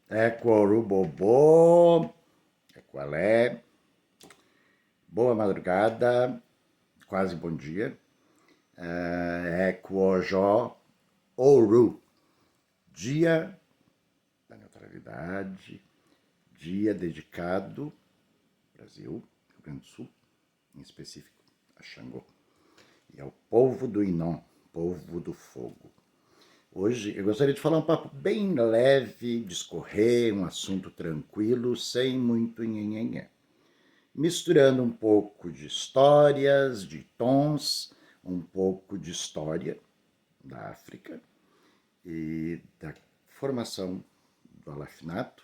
Equorubobô, Equalé, boa madrugada, quase bom dia. Equojó, Ouro, dia da neutralidade, dia dedicado, Brasil, Rio Grande do Sul, em específico, a Xangô, e ao povo do Inon, povo do fogo. Hoje eu gostaria de falar um papo bem leve, discorrer, um assunto tranquilo, sem muito nhenhenhé. Misturando um pouco de histórias, de tons, um pouco de história da África e da formação do alafinato,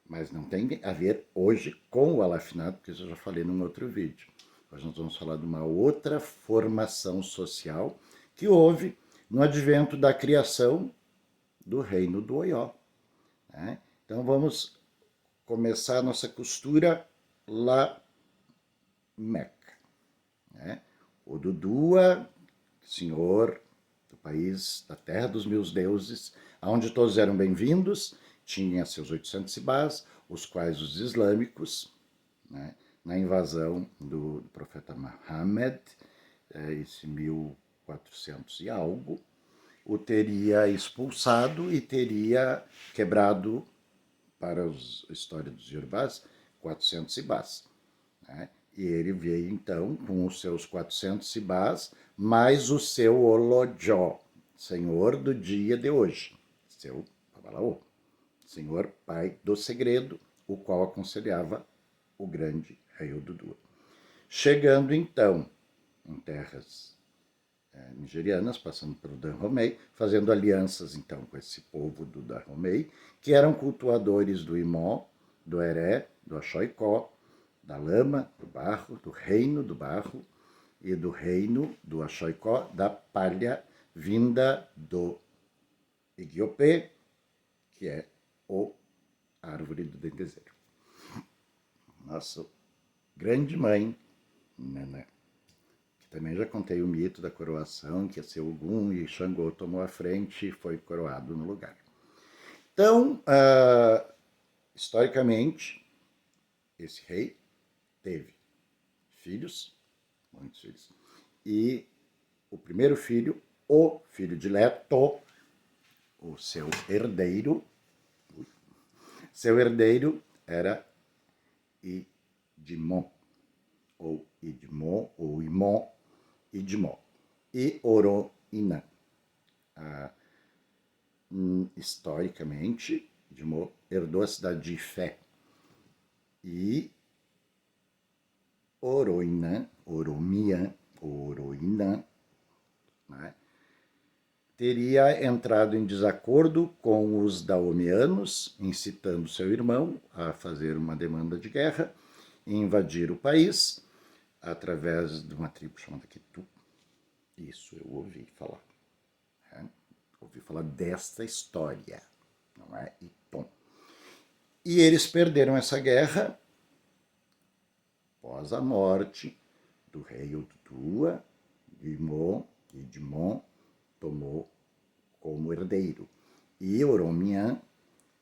mas não tem a ver hoje com o alafinato, porque isso eu já falei num outro vídeo. Hoje nós vamos falar de uma outra formação social que houve no advento da criação do reino do Oió. Né? Então vamos começar a nossa costura lá em Meca. Né? O Dudua, senhor do país, da terra dos meus deuses, onde todos eram bem-vindos, tinha seus 800 cibás, os quais os islâmicos, né, na invasão do profeta Muhammad, esse 1400 e algo, o teria expulsado e teria quebrado, para a história dos Yorubás, 400 cibás. Né? E ele veio então com os seus 400 cibás, mais o seu Olojó, senhor do dia de hoje, seu Babalaô, senhor pai do segredo, o qual aconselhava o grande rei Odudua. Chegando então em terras nigerianas, passando pelo Dahomey, fazendo alianças então com esse povo do Dahomey, que eram cultuadores do Imó, do Heré, do Axoicó, da lama, do barro, do reino do barro e do reino do Axoicó, da palha vinda do Igiopê, que é o árvore do dentezeiro. Nossa grande mãe, Nanã. Também já contei o mito da coroação, que ia ser Ogum e Xangô tomou a frente e foi coroado no lugar. Então, historicamente, esse rei teve filhos, muitos filhos, e o primeiro filho, o filho dileto, o seu herdeiro era Idimon, ou Idimon, ou Imon, Idimó, e Oroinã. Historicamente, Idimó herdou a cidade de Ifé, e Oroinã, Oromiã, Oroinã, né, teria entrado em desacordo com os daomeanos, incitando seu irmão a fazer uma demanda de guerra e invadir o país através de uma tribo chamada Kitu. Isso eu ouvi falar. Né? Ouvi falar desta história, não é? E bom. E eles perderam essa guerra após a morte do rei Odudua. Idimon tomou como herdeiro. E Oromiã,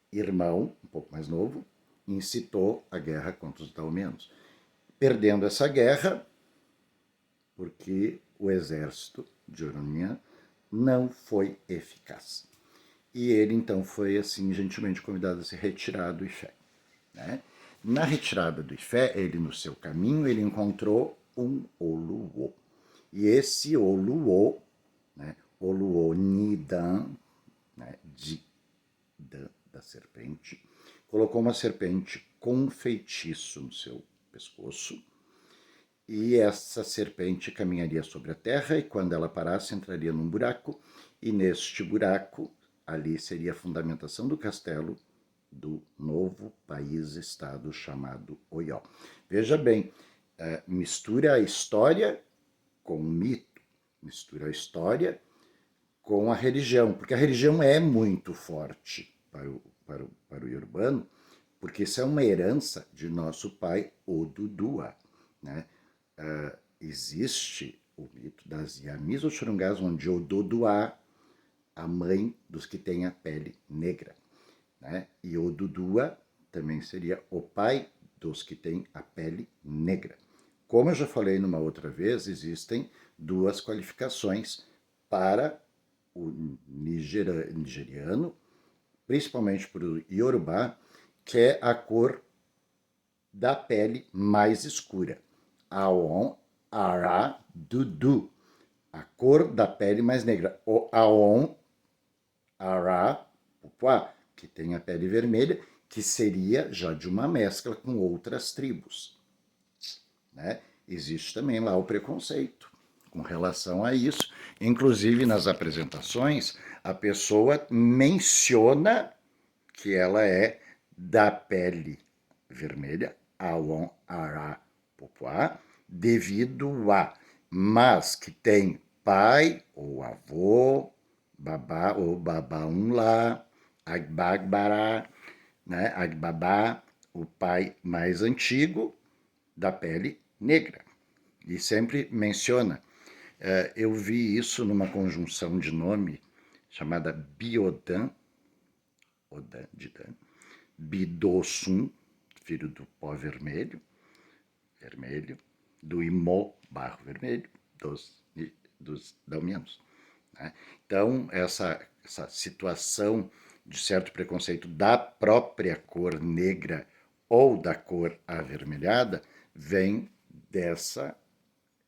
irmão, um pouco mais novo, incitou a guerra contra os daomeanos. Perdendo essa guerra, porque o exército de Oromiã não foi eficaz. E ele então foi assim gentilmente convidado a se retirar do Ifé. Né? Na retirada do Ifé, ele no seu caminho, ele encontrou um Oluo. E esse Oluo, né, Oluo Nidan, né, da serpente, colocou uma serpente com feitiço no seu pescoço, e essa serpente caminharia sobre a terra, e quando ela parasse, entraria num buraco, e neste buraco, ali seria a fundamentação do castelo do novo país-estado chamado Oió. Veja bem, mistura a história com o mito, mistura a história com a religião, porque a religião é muito forte para o iorubano, porque isso é uma herança de nosso pai Odudua. Né? Existe o mito das Yamis Oxurungás, onde Ododuá, a mãe dos que têm a pele negra. né? E Odudua também seria o pai dos que têm a pele negra. Como eu já falei numa outra vez, existem duas qualificações para o nigeriano, principalmente para o Yorubá, que é a cor da pele mais escura. Aon Ara Dudu, a cor da pele mais negra. O Aon Ara Pupua, que tem a pele vermelha, que seria já de uma mescla com outras tribos, né? Existe também lá o preconceito com relação a isso. Inclusive, nas apresentações, a pessoa menciona que ela é da pele vermelha, Awon Ara Pupua, devido a, mas que tem pai ou avô, babá ou babaunla, Agbagbara, né, Agbabá, o pai mais antigo da pele negra. E sempre menciona. Eu vi isso numa conjunção de nome chamada Biodan, Odan, de Dan, Bidossum, filho do pó vermelho, do Imó, barro vermelho, dos dalmianos. Né? Então, essa situação de certo preconceito da própria cor negra ou da cor avermelhada vem dessa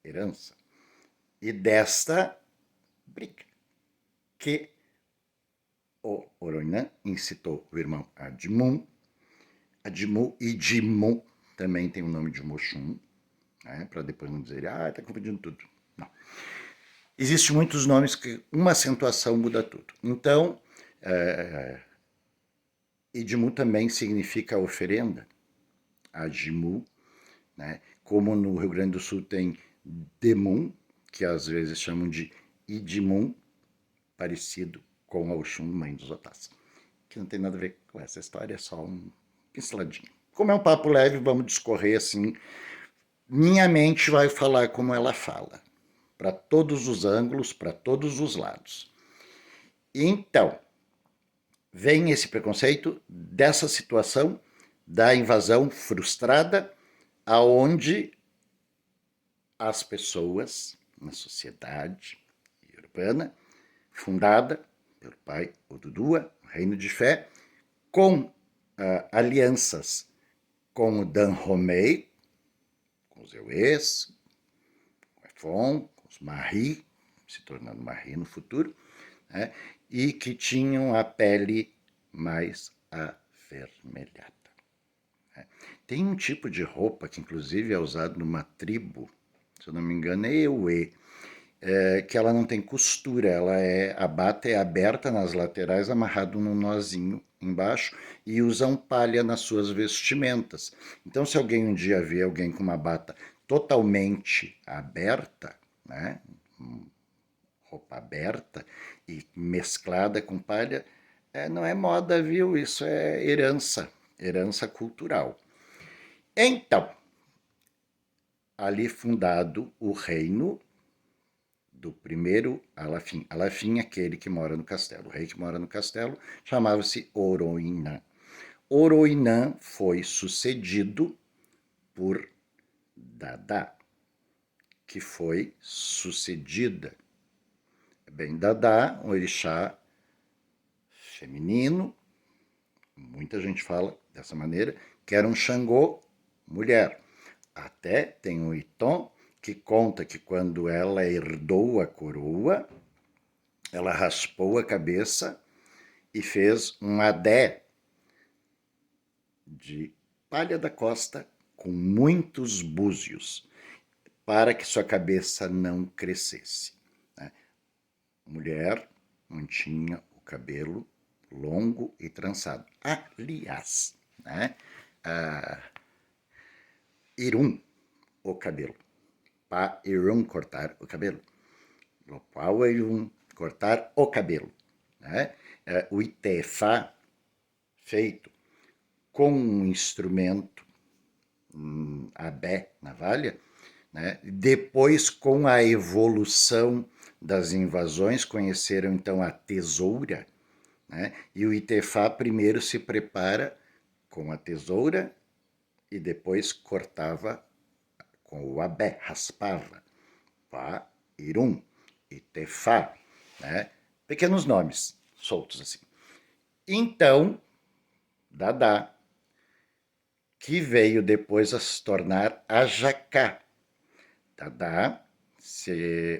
herança e desta briga que o Oroinã incitou o irmão Admun. Admu e Dimu também tem o nome de Moshun, né, para depois não dizer, tá confundindo tudo. Não. Existem muitos nomes que uma acentuação muda tudo. Então, Idimu também significa oferenda, Adimu, né? Como no Rio Grande do Sul tem Demun, que às vezes chamam de Idimun, parecido com a Oxum, mãe dos Otás. Que não tem nada a ver com essa história, é só um pinceladinho. Como é um papo leve, vamos discorrer assim. Minha mente vai falar como ela fala, para todos os ângulos, para todos os lados. Então, vem esse preconceito dessa situação da invasão frustrada, aonde as pessoas na sociedade urbana, fundada pelo pai Odudua, Reino de Fé, com alianças com o Dahomey, com os Euês, com o Efon, com os Mahri, se tornando Mahri no futuro, né? E que tinham a pele mais avermelhada. Né? Tem um tipo de roupa que inclusive é usado numa tribo, se eu não me engano é Euê, que ela não tem costura, a bata é aberta nas laterais, amarrado num nozinho embaixo, e usam palha nas suas vestimentas. Então, se alguém um dia vê alguém com uma bata totalmente aberta, né, roupa aberta e mesclada com palha, não é moda, viu? Isso é herança cultural. Então, ali fundado o reino do primeiro Alafim. Alafim é aquele que mora no castelo. O rei que mora no castelo chamava-se Oroinã. Oroinã foi sucedido por Dadá, que foi sucedida. Bem, Dadá, um orixá feminino, muita gente fala dessa maneira, que era um Xangô mulher. Até tem um Iton que conta que quando ela herdou a coroa, ela raspou a cabeça e fez um adé de palha da costa com muitos búzios para que sua cabeça não crescesse. Né? Mulher mantinha o cabelo longo e trançado. Aliás, né? Irum, o cabelo. Pa Irum, cortar o cabelo. Lopau Irum, cortar o cabelo. Né? O Itefá, feito com um instrumento, abé, navalha, né? Depois, com a evolução das invasões, conheceram então a tesoura, né? E o Itefá primeiro se prepara com a tesoura e depois cortava com o abé, raspava. Fá, Irum, Itefá, né? Pequenos nomes soltos assim. Então, Dadá, que veio depois a se tornar Ajacá. Dadá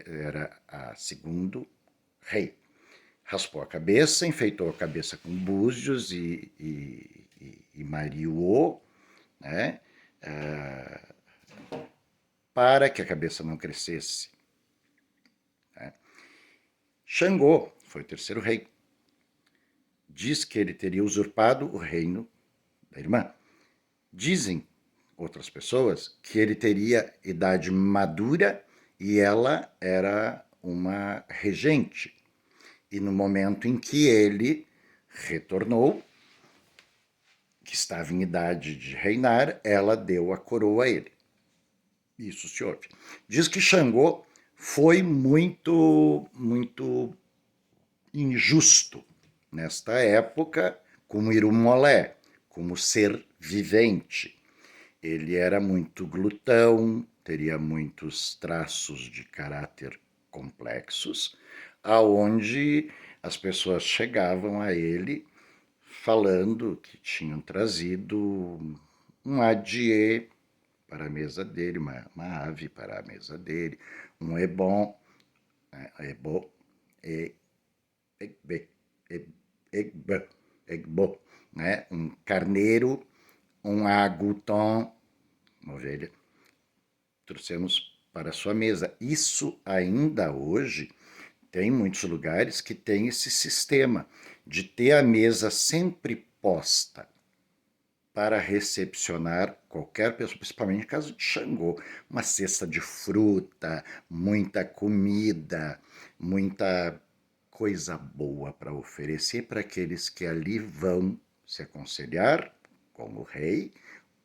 era a segundo rei. Raspou a cabeça, enfeitou a cabeça com búzios e mariou, né? Para que a cabeça não crescesse. Né? Xangô foi o terceiro rei. Diz que ele teria usurpado o reino da irmã. Dizem outras pessoas que ele teria idade madura e ela era uma regente. E no momento em que ele retornou, que estava em idade de reinar, ela deu a coroa a ele. Isso se ouve. Diz que Xangô foi muito injusto nesta época como Irumolé, como ser vivente. Ele era muito glutão, teria muitos traços de caráter complexos, aonde as pessoas chegavam a ele falando que tinham trazido um adiê para a mesa dele, uma ave para a mesa dele, um ebon, ebo, egbe, egbe, egbo, né? Um carneiro, um aguton, uma ovelha, trouxemos para a sua mesa. Isso ainda hoje tem muitos lugares que tem esse sistema de ter a mesa sempre posta para recepcionar qualquer pessoa, principalmente em caso de Xangô, uma cesta de fruta, muita comida, muita coisa boa para oferecer para aqueles que ali vão se aconselhar com o rei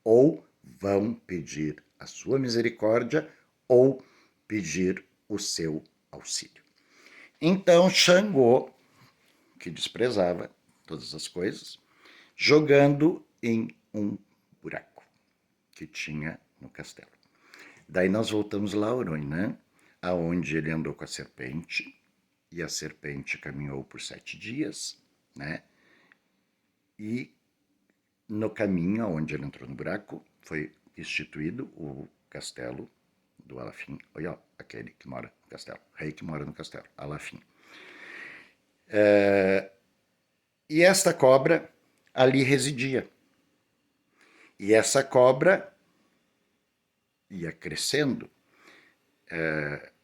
ou vão pedir a sua misericórdia ou pedir o seu auxílio. Então Xangô, que desprezava todas as coisas, jogando em um buraco que tinha no castelo. Daí nós voltamos lá a Oroinã, aonde ele andou com a serpente, e a serpente caminhou por 7 dias, né? E no caminho onde ele entrou no buraco, foi instituído o castelo do Alafim. Olha, aquele que mora no castelo, rei que mora no castelo, Alafim. E esta cobra ali residia. E essa cobra ia crescendo.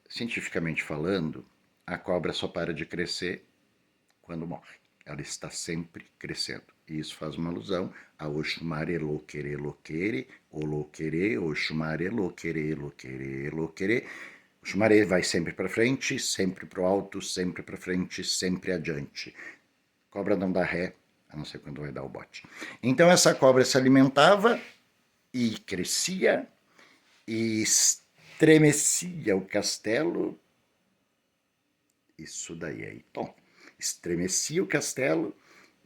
Cientificamente falando, a cobra só para de crescer quando morre. Ela está sempre crescendo. E isso faz uma alusão a Oxumare Loquere Loquere, Oloquere, Oxumare Loquere Loquere Loquere. Oxumare vai sempre para frente, sempre para o alto, sempre para frente, sempre adiante. Cobra não dá ré, a não ser quando vai dar o bote. Então essa cobra se alimentava e crescia e estremecia o castelo. Isso daí é Iton. Estremecia o castelo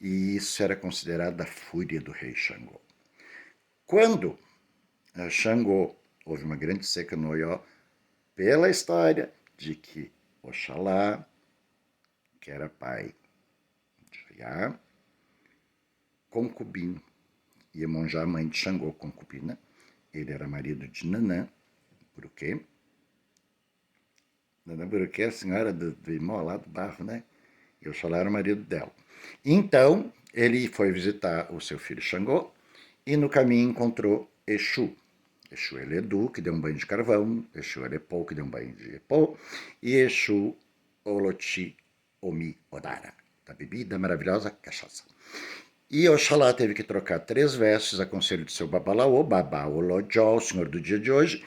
e isso era considerado a fúria do rei Xangô. Quando Xangô houve uma grande seca no Oió, pela história de que Oxalá, que era pai de Oiá, concubino, Iemonjá, mãe de Xangô, concubina, ele era marido de Nanã, Buruquê. Nanã Buruquê é a senhora do Imó lá do Barro, né? E Oxalá era o marido dela. Então, ele foi visitar o seu filho Xangô e no caminho encontrou Exu. Exu Eledu, que deu um banho de carvão, Exu Elepô, que deu um banho de Epô, e Exu Oloti Omi Odara, da bebida maravilhosa cachaça. E Oxalá teve que trocar 3 vestes a conselho de seu babalaô, Babá Olojó, o senhor do dia de hoje,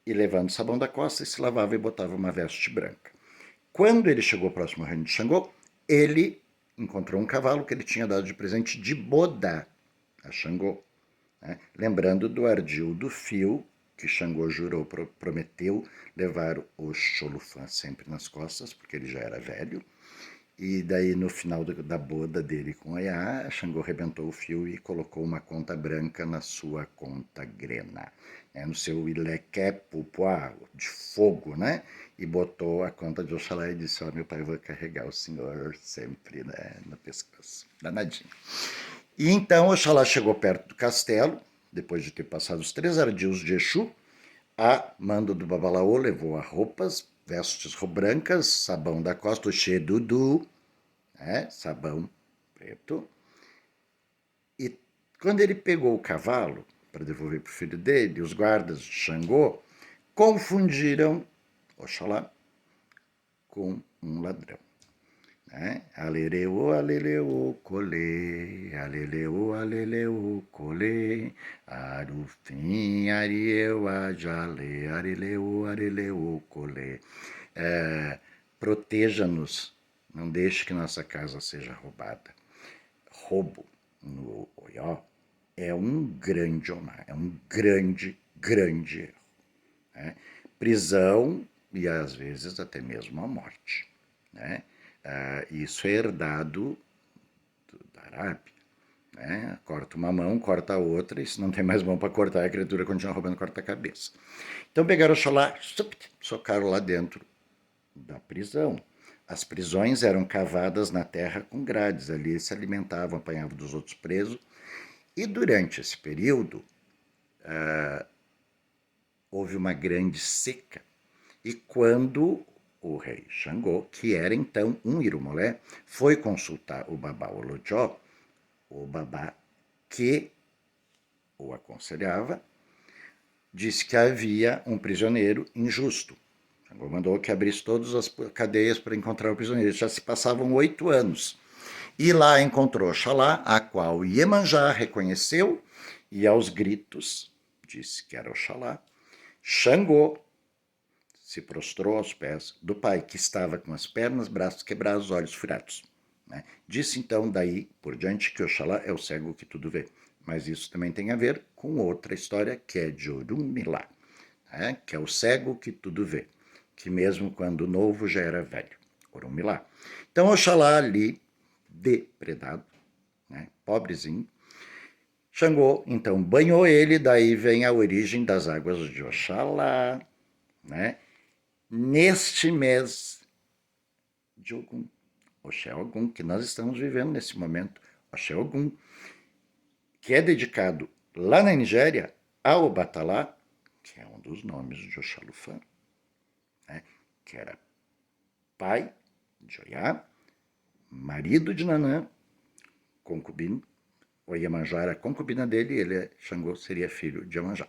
e levando sabão da costa, se lavava e botava uma veste branca. Quando ele chegou próximo ao reino de Xangô, ele encontrou um cavalo que ele tinha dado de presente de boda a Xangô. Né? Lembrando do ardil do fio, que Xangô jurou, prometeu levar o Xolufã sempre nas costas, porque ele já era velho, E daí, no final da boda dele com Oiá, Xangô arrebentou o fio e colocou uma conta branca na sua conta grena, né? No seu ileque pupuá, de fogo, né? E botou a conta de Oxalá e disse, meu pai, eu vou carregar o senhor sempre, né, no pescoço. Danadinho. E então Oxalá chegou perto do castelo, depois de ter passado os 3 ardios de Exu, a mando do Babalaô levou a roupas, vestes brancas, sabão da costa, o Xedudu, sabão preto. E quando ele pegou o cavalo para devolver para o filho dele, os guardas de Xangô confundiram Oxalá com um ladrão. Aleleu, aleleu, colê, aleleu, aleleu, colê, arufim, arieu, ajale, areleu, areleu, colê. Proteja-nos, não deixe que nossa casa seja roubada. Roubo no Oió é um grande omar, é um grande, grande erro. Né? Prisão e às vezes até mesmo a morte. Né? Isso é herdado da Arábia. Né? Corta uma mão, corta a outra, e se não tem mais mão para cortar, a criatura continua roubando, corta a cabeça. Então pegaram o Oxalá, socaram lá dentro da prisão. As prisões eram cavadas na terra com grades, ali se alimentavam, apanhavam dos outros presos. E durante esse período, houve uma grande seca. E quando o rei Xangô, que era então um Irumolé, foi consultar o Babá Olojó, o Babá que o aconselhava, disse que havia um prisioneiro injusto. Xangô mandou que abrisse todas as cadeias para encontrar o prisioneiro. Já se passavam 8 anos. E lá encontrou Oxalá, a qual Iemanjá reconheceu e aos gritos disse que era Oxalá. Xangô se prostrou aos pés do pai, que estava com as pernas, braços quebrados, olhos furados. Né? Disse então daí por diante que Oxalá é o cego que tudo vê. Mas isso também tem a ver com outra história que é de Orunmilá, né? Que é o cego que tudo vê, que mesmo quando novo já era velho. Orunmilá. Então Oxalá ali, depredado, né? Pobrezinho, Xangô então banhou ele, daí vem a origem das águas de Oxalá, né? Neste mês de Ogum, Oxé Ogum, que nós estamos vivendo nesse momento, Oxé Ogum, que é dedicado lá na Nigéria ao Obatalá, que é um dos nomes de Oxalufã, né? Que era pai de Oiá, marido de Nanã, concubino. O Iemanjá era concubina dele, ele, Xangô, seria filho de Iemanjá.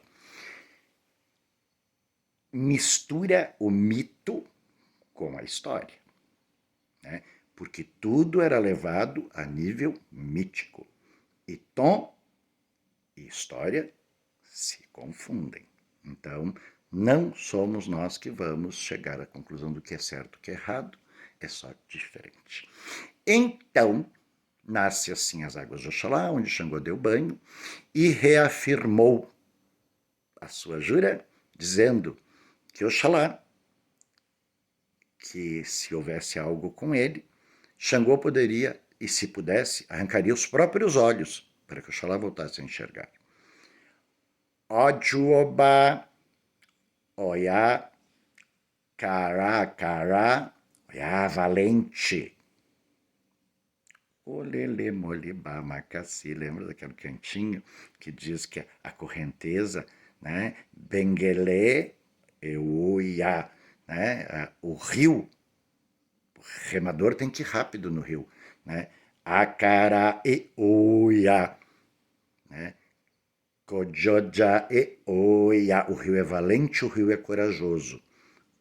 Mistura o mito com a história, né? Porque tudo era levado a nível mítico. E tom e história se confundem. Então, não somos nós que vamos chegar à conclusão do que é certo e o que é errado, é só diferente. Então, nasce assim as águas de Oxalá, onde Xangô deu banho, e reafirmou a sua jura, dizendo que Oxalá, que se houvesse algo com ele, Xangô poderia, e se pudesse, arrancaria os próprios olhos para que Oxalá voltasse a enxergar. Ojuoba, Oiá, Cará, Cará, Oiá, valente. Olele, molibá, macaci, lembra daquele cantinho que diz que a correnteza, né? Benguelê, Euiá, né? O rio, o remador tem que ir rápido no rio, né? Acará e Oiá, né? Kojoja e Oiá, o rio é valente, o rio é corajoso.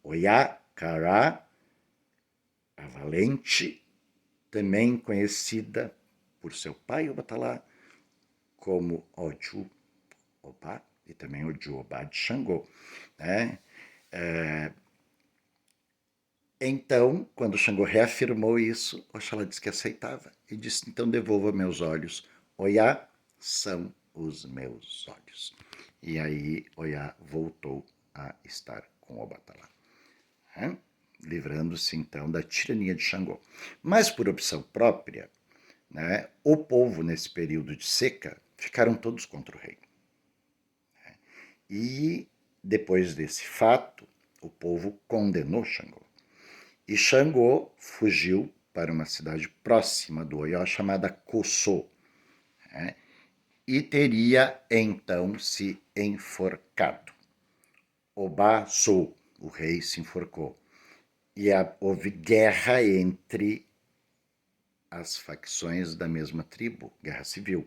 Oiá, Cará, a valente, também conhecida por seu pai Obatalá como Oju-Obá e também Oju-Obá de Xangô. Né? Então, quando Xangô reafirmou isso, Oxalá disse que aceitava e disse, então devolva meus olhos. Oiá são os meus olhos. E aí Oiá voltou a estar com Obatalá. livrando-se então da tirania de Xangô. Mas por opção própria, né, o povo nesse período de seca ficaram todos contra o rei. E depois desse fato, o povo condenou Xangô. E Xangô fugiu para uma cidade próxima do Oió chamada Cossô, né, e teria então se enforcado. Obá-Sou, o rei, se enforcou. E houve guerra entre as facções da mesma tribo, guerra civil.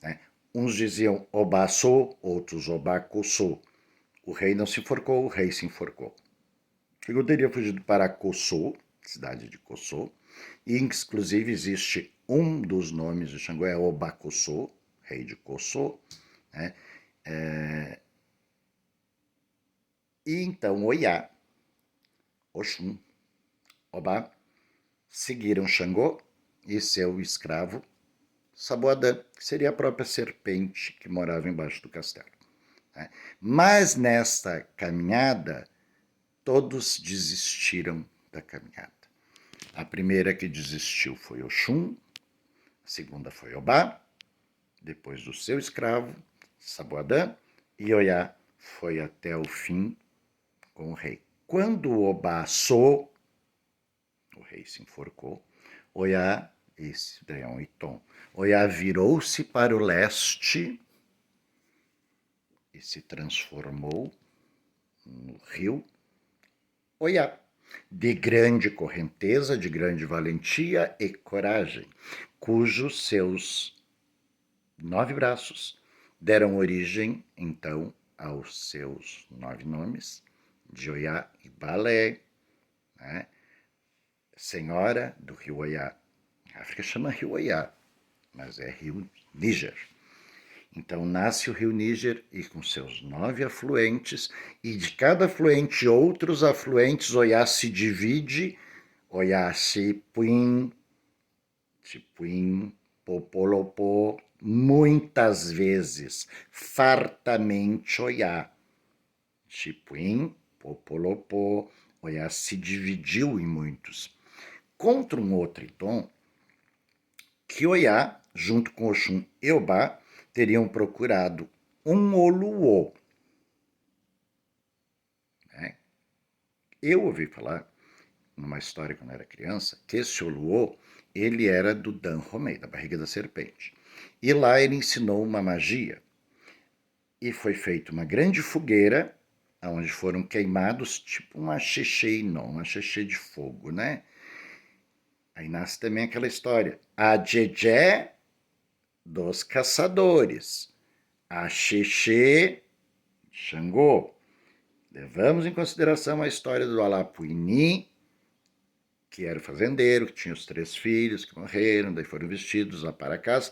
Né? Uns diziam Obá-Sou, outros Obá-Cossô. O rei não se enforcou, o rei se enforcou. Ele teria fugido para Cossô, cidade de Cossô, e inclusive existe um dos nomes de Xangô, é Obá-Cossô, rei de Cossô, né? E então Oiá, Oxum, Obá, seguiram Xangô e seu escravo Saboadã, que seria a própria serpente que morava embaixo do castelo. Né? Mas nesta caminhada, todos desistiram da caminhada. A primeira que desistiu foi Oxum, a segunda foi Obá, depois do seu escravo, Saboadã, e Oiá foi até o fim com o rei. Quando Obá assou, o rei se enforcou, Oiá, esse daí é um Iton, Oiá virou-se para o leste e se transformou no rio Oiá, de grande correnteza, de grande valentia e coragem, cujos seus 9 braços deram origem, então, aos seus 9 nomes, de Oiá e Balé, né? Senhora do rio Oiá. A África chama rio Oiá, mas é rio Níger. Então nasce o rio Níger e com seus 9 afluentes, e de cada afluente outros afluentes, Oiá se divide, Oiá Chipuim, Popolopô, muitas vezes, fartamente Oiá. Chipuim, Popolopô, Oiá se dividiu em muitos. Contra um outro tom, que Oiá, junto com Oxum e Obá, teriam procurado um Oluô. Né? Eu ouvi falar, numa história quando era criança, que esse Oluô, ele era do Dan Romei, da barriga da serpente. E lá ele ensinou uma magia. E foi feita uma grande fogueira, onde foram queimados, tipo uma xixi, não, uma xixi de fogo, né? Aí nasce também aquela história. A Jejé dos caçadores. A Xexê Xangô. Levamos em consideração a história do Alapuini, que era o fazendeiro, que tinha os 3 filhos que morreram, daí foram vestidos lá para casa,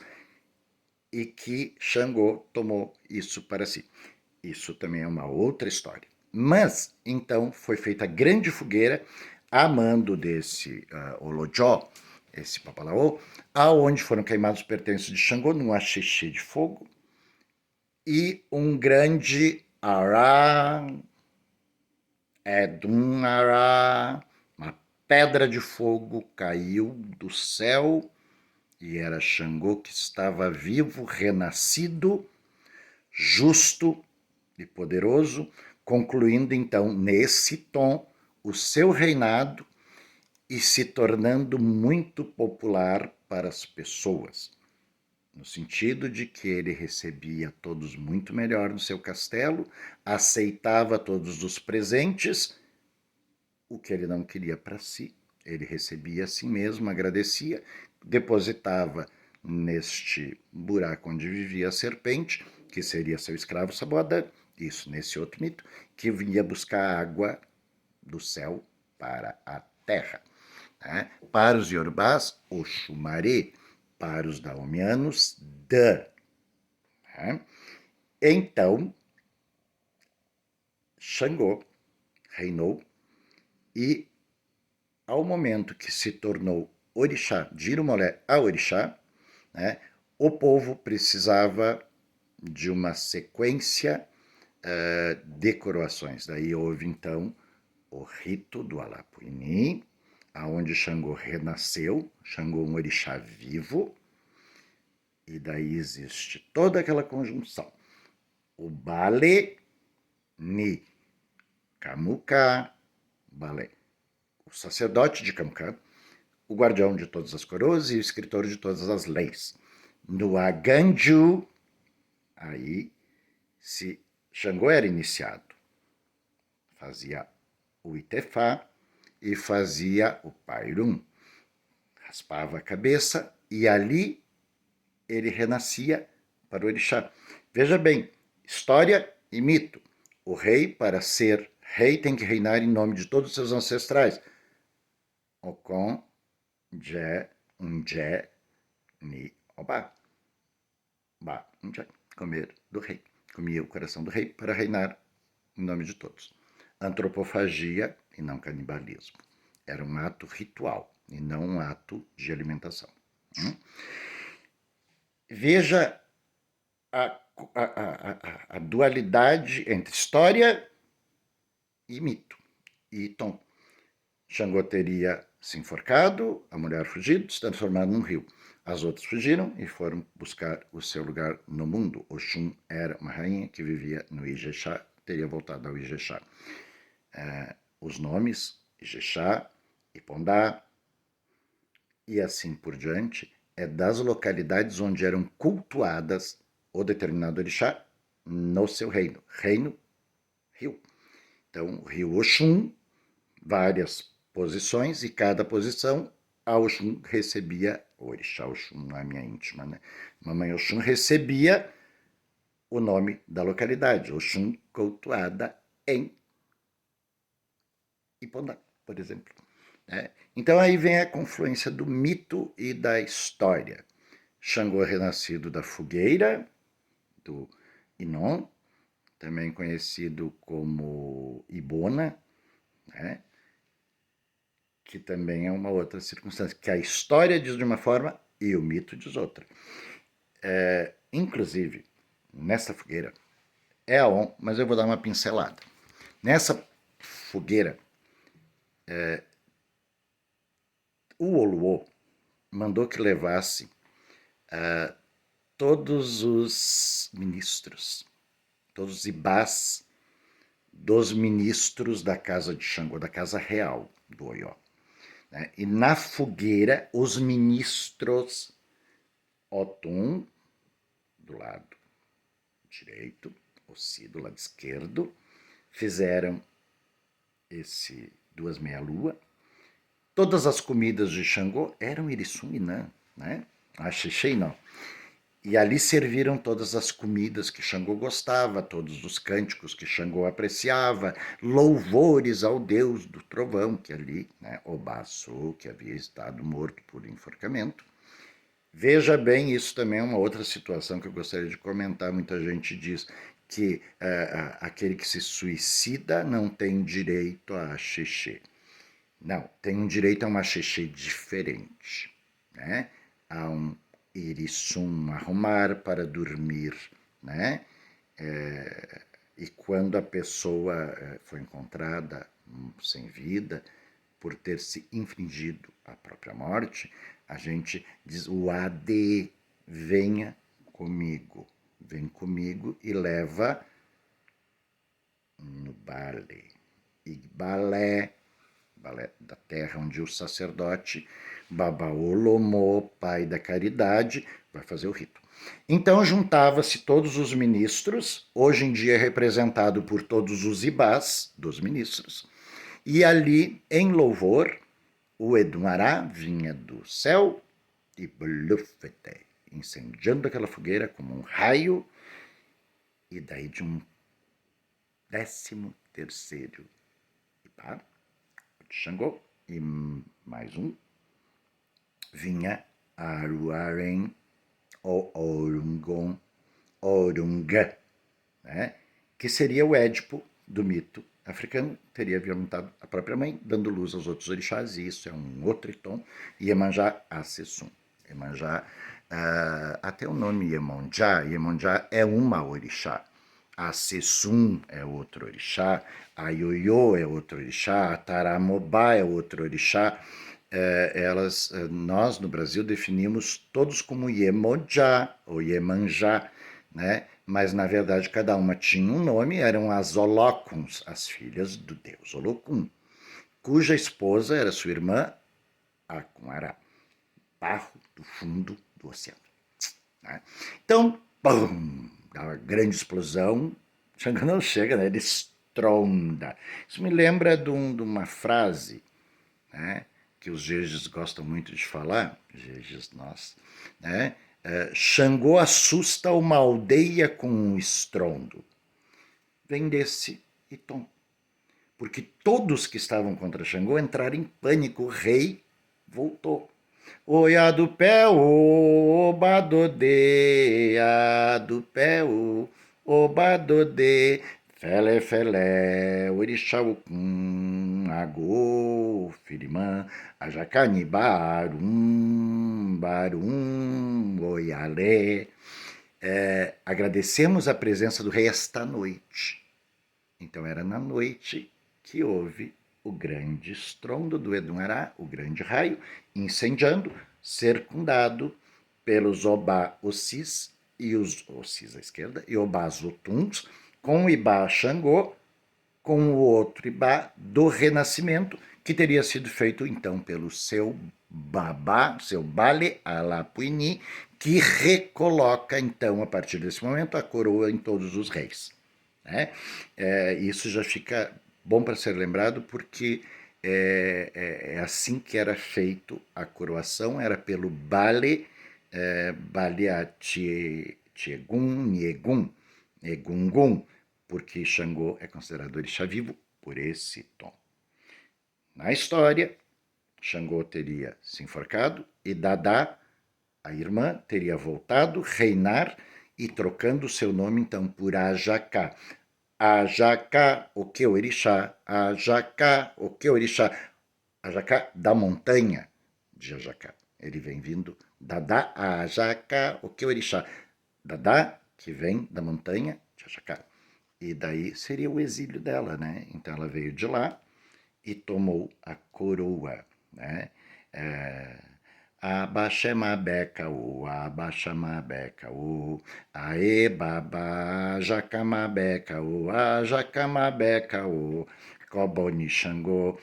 e que Xangô tomou isso para si. Isso também é uma outra história. Mas, então, foi feita a grande fogueira a mando desse Olojó, esse Papalaô, aonde foram queimados os pertences de Xangô, num axixi de fogo, e um grande Ará, Edum Ará, uma pedra de fogo caiu do céu, e era Xangô que estava vivo, renascido, justo e poderoso, concluindo então nesse tom o seu reinado e se tornando muito popular para as pessoas, no sentido de que ele recebia todos muito melhor no seu castelo, aceitava todos os presentes, o que ele não queria para si, ele recebia a si mesmo, agradecia, depositava neste buraco onde vivia a serpente, que seria seu escravo Saboadã, isso nesse outro mito, que vinha buscar água do céu para a terra. Né? Para os Yorubás, Oxumaré, para os daomianos, Dan. Né? Então, Xangô reinou e, ao momento que se tornou orixá, de Irumolé a orixá, né, o povo precisava de uma sequência de coroações. Daí houve, então, o rito do Alapuini, aonde Xangô renasceu, Xangô um orixá vivo, e daí existe toda aquela conjunção. O Bale, Ni, Camucá, Bale, o sacerdote de Camucá, o guardião de todas as coroas e o escritor de todas as leis. No Aganju, aí, se Xangô era iniciado, fazia o Itefá e fazia o Pairum. Raspava a cabeça e ali ele renascia para o orixá. Veja bem, história e mito. O rei, para ser rei, tem que reinar em nome de todos os seus ancestrais. Okon, Dje, Unje, Ni, Oba. Ba, Unje, comer do rei. Comia o coração do rei para reinar em nome de todos. Antropofagia e não canibalismo. Era um ato ritual e não um ato de alimentação. Veja a dualidade entre história e mito. E Tom. Xangô teria se enforcado, a mulher fugido, se transformado num rio. As outras fugiram e foram buscar o seu lugar no mundo. Oxum era uma rainha que vivia no Ijexá, teria voltado ao Ijexá. Os nomes, Ijexá, Ipondá e assim por diante, é das localidades onde eram cultuadas o determinado orixá no seu reino. Reino, rio. Então, o rio Oxum, várias posições, e cada posição a Oxum recebia, o orixá Oxum não é minha íntima, né? Mamãe Oxum recebia o nome da localidade, Oxum cultuada em Ipondá, por exemplo. Então aí vem a confluência do mito e da história. Xangô renascido da fogueira, do Inon, também conhecido como Ibona, né? Que também é uma outra circunstância, que a história diz de uma forma e o mito diz outra. Inclusive, nessa fogueira, é a on, mas eu vou dar uma pincelada. Nessa fogueira, o Oluo mandou que levasse todos os ministros, todos os ibás dos ministros da casa de Xangô, da casa real do Oió. Né? E na fogueira, os ministros Otum, do lado direito, Ossi do lado esquerdo, fizeram esse duas meia-lua. Todas as comidas de Xangô eram Irisum Inã, né? A Xixei não. E ali serviram todas as comidas que Xangô gostava, todos os cânticos que Xangô apreciava, louvores ao deus do trovão, que ali, né, Obaçu, que havia estado morto por enforcamento. Veja bem, isso também é uma outra situação que eu gostaria de comentar. Muita gente diz que aquele que se suicida não tem direito a xixi. Não, tem um direito a uma xixi diferente, né? A um irissum arrumar para dormir, né? E quando a pessoa foi encontrada sem vida por ter se infligido a própria morte, a gente diz o AD, venha comigo, vem comigo e leva no Bale. E balé da terra onde o sacerdote Babaolomô, pai da caridade, vai fazer o rito. Então juntava-se todos os ministros, hoje em dia representado por todos os ibás dos ministros, e ali, em louvor, o Edumará vinha do céu e blufete, incendiando aquela fogueira como um raio, e daí de um 13º ibá, de Xangô, e mais um, vinha Aruaren ou Orungon, Orunga, né? Que seria o Édipo do mito africano, teria violentado a própria mãe, dando luz aos outros orixás, e isso é um outro tom. Iemanjá Assessum. Iemanjá, até o nome Iemonjá é uma orixá. A Sessum é outro orixá, a Ioiô é outro orixá, a Taramobá é outro orixá. Nós no Brasil definimos todos como Iemonjá ou Iemanjá, né? Mas na verdade cada uma tinha um nome, eram as Holócuns, as filhas do deus Olocum, cuja esposa era sua irmã Akunará, barro do fundo do oceano. Né? Então, pum, dá uma grande explosão, Xangô não chega, né? Ele estronda. Isso me lembra de uma frase, né? Que os Jejes gostam muito de falar, Jejes nós, né? Xangô assusta uma aldeia com um estrondo. Vem desse e tom. Porque todos que estavam contra Xangô entraram em pânico. O rei voltou. Oia do pé, oba dodê, a do pé, oba dodê, fele, fele, orixá ucum, agô, firimã, ajacani, barum, barum, oialé. Agradecemos a presença do rei esta noite. Então era na noite que houve o grande estrondo do Edunará, o grande raio, incendiando, circundado pelos Obá Ossis e os Ossis à esquerda e Obás Otuns, com o Ibá Xangô, com o outro Ibá do Renascimento, que teria sido feito então pelo seu Babá, seu Bale Alapuini, que recoloca então a partir desse momento a coroa em todos os reis. Né? Isso já fica bom para ser lembrado porque é assim que era feito a coroação, era pelo Bale, Baleatiegun, Niegun, Egungun, porque Xangô é considerado orixá vivo por esse tom. Na história, Xangô teria se enforcado e Dadá, a irmã, teria voltado, reinar e trocando seu nome então por Ajacá. Ajacá, o que orixá? Ajacá, o que orixá? Ajacá da montanha de Ajacá. Ele vem vindo Dadá, Ajacá, o que orixá? Dadá, que vem da montanha de Ajacá. E daí seria o exílio dela, né? Então ela veio de lá e tomou a coroa, né? Abaxemabecaú, abaxamabecaú, aê babá, jacamabecaú, ajacamabecaú, coboni xangô,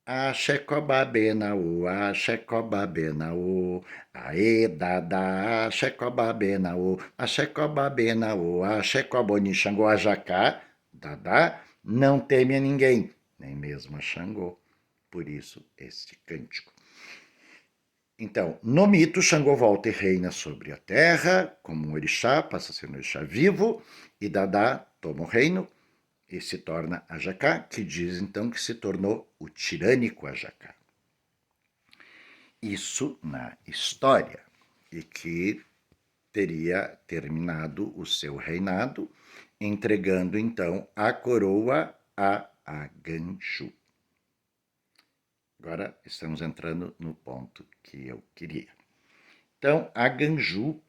axecobabenaú, axecobabenaú, aê dadá, axecobabenaú, axecobabenaú, axecoboni xangô, ajacá, dadá, não teme a ninguém, nem mesmo a Xangô. Por isso, este cântico. Então, no mito, Xangô volta e reina sobre a terra, como um orixá, passa a ser um orixá vivo, e Dadá toma o reino e se torna Ajacá, que diz então que se tornou o tirânico Ajacá. Isso na história, e que teria terminado o seu reinado, entregando então a coroa a Aganju. Agora estamos entrando no ponto que eu queria. Então, Aganju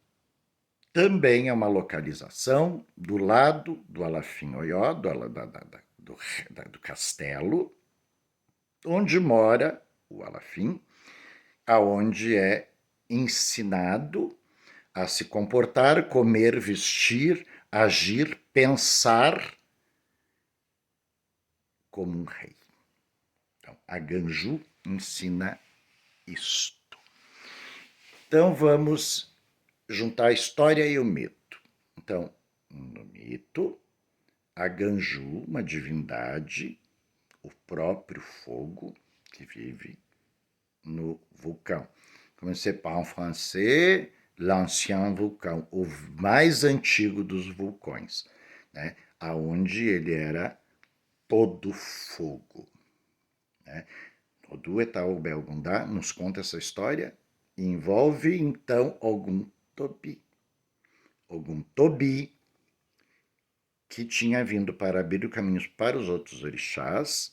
também é uma localização do lado do Alafim Oió, do castelo, onde mora o Alafim, aonde é ensinado a se comportar, comer, vestir, agir, pensar como um rei. Então, Aganju ensina isto. Então, vamos juntar a história e o mito. Então, no mito, Aganju, uma divindade, o próprio fogo que vive no vulcão. Como se parle en français, l'ancien vulcão, o mais antigo dos vulcões, né? Aonde ele era todo fogo. Né? Odu Etaú Belgundá nos conta essa história e envolve então Ogum Tobi. Ogum Tobi, que tinha vindo para abrir o caminho para os outros orixás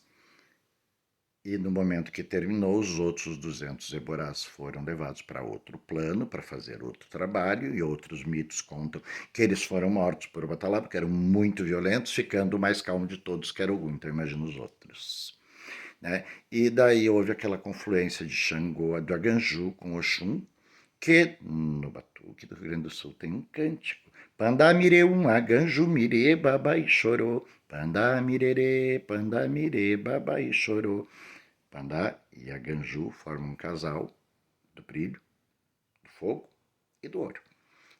E no momento que terminou, os outros 200 Eborás foram levados para outro plano, para fazer outro trabalho, e outros mitos contam que eles foram mortos por Obatalá, porque eram muito violentos, ficando o mais calmo de todos, que era Ogum. Então imagina os outros. Né? E daí houve aquela confluência de Xangô do Aganju com Oxum, que no Batuque do Rio Grande do Sul tem um cântico. Pandamire um Aganju mire babai chorou. Pandamire babai chorou. Pandá e Aganju formam um casal do brilho, do fogo e do ouro.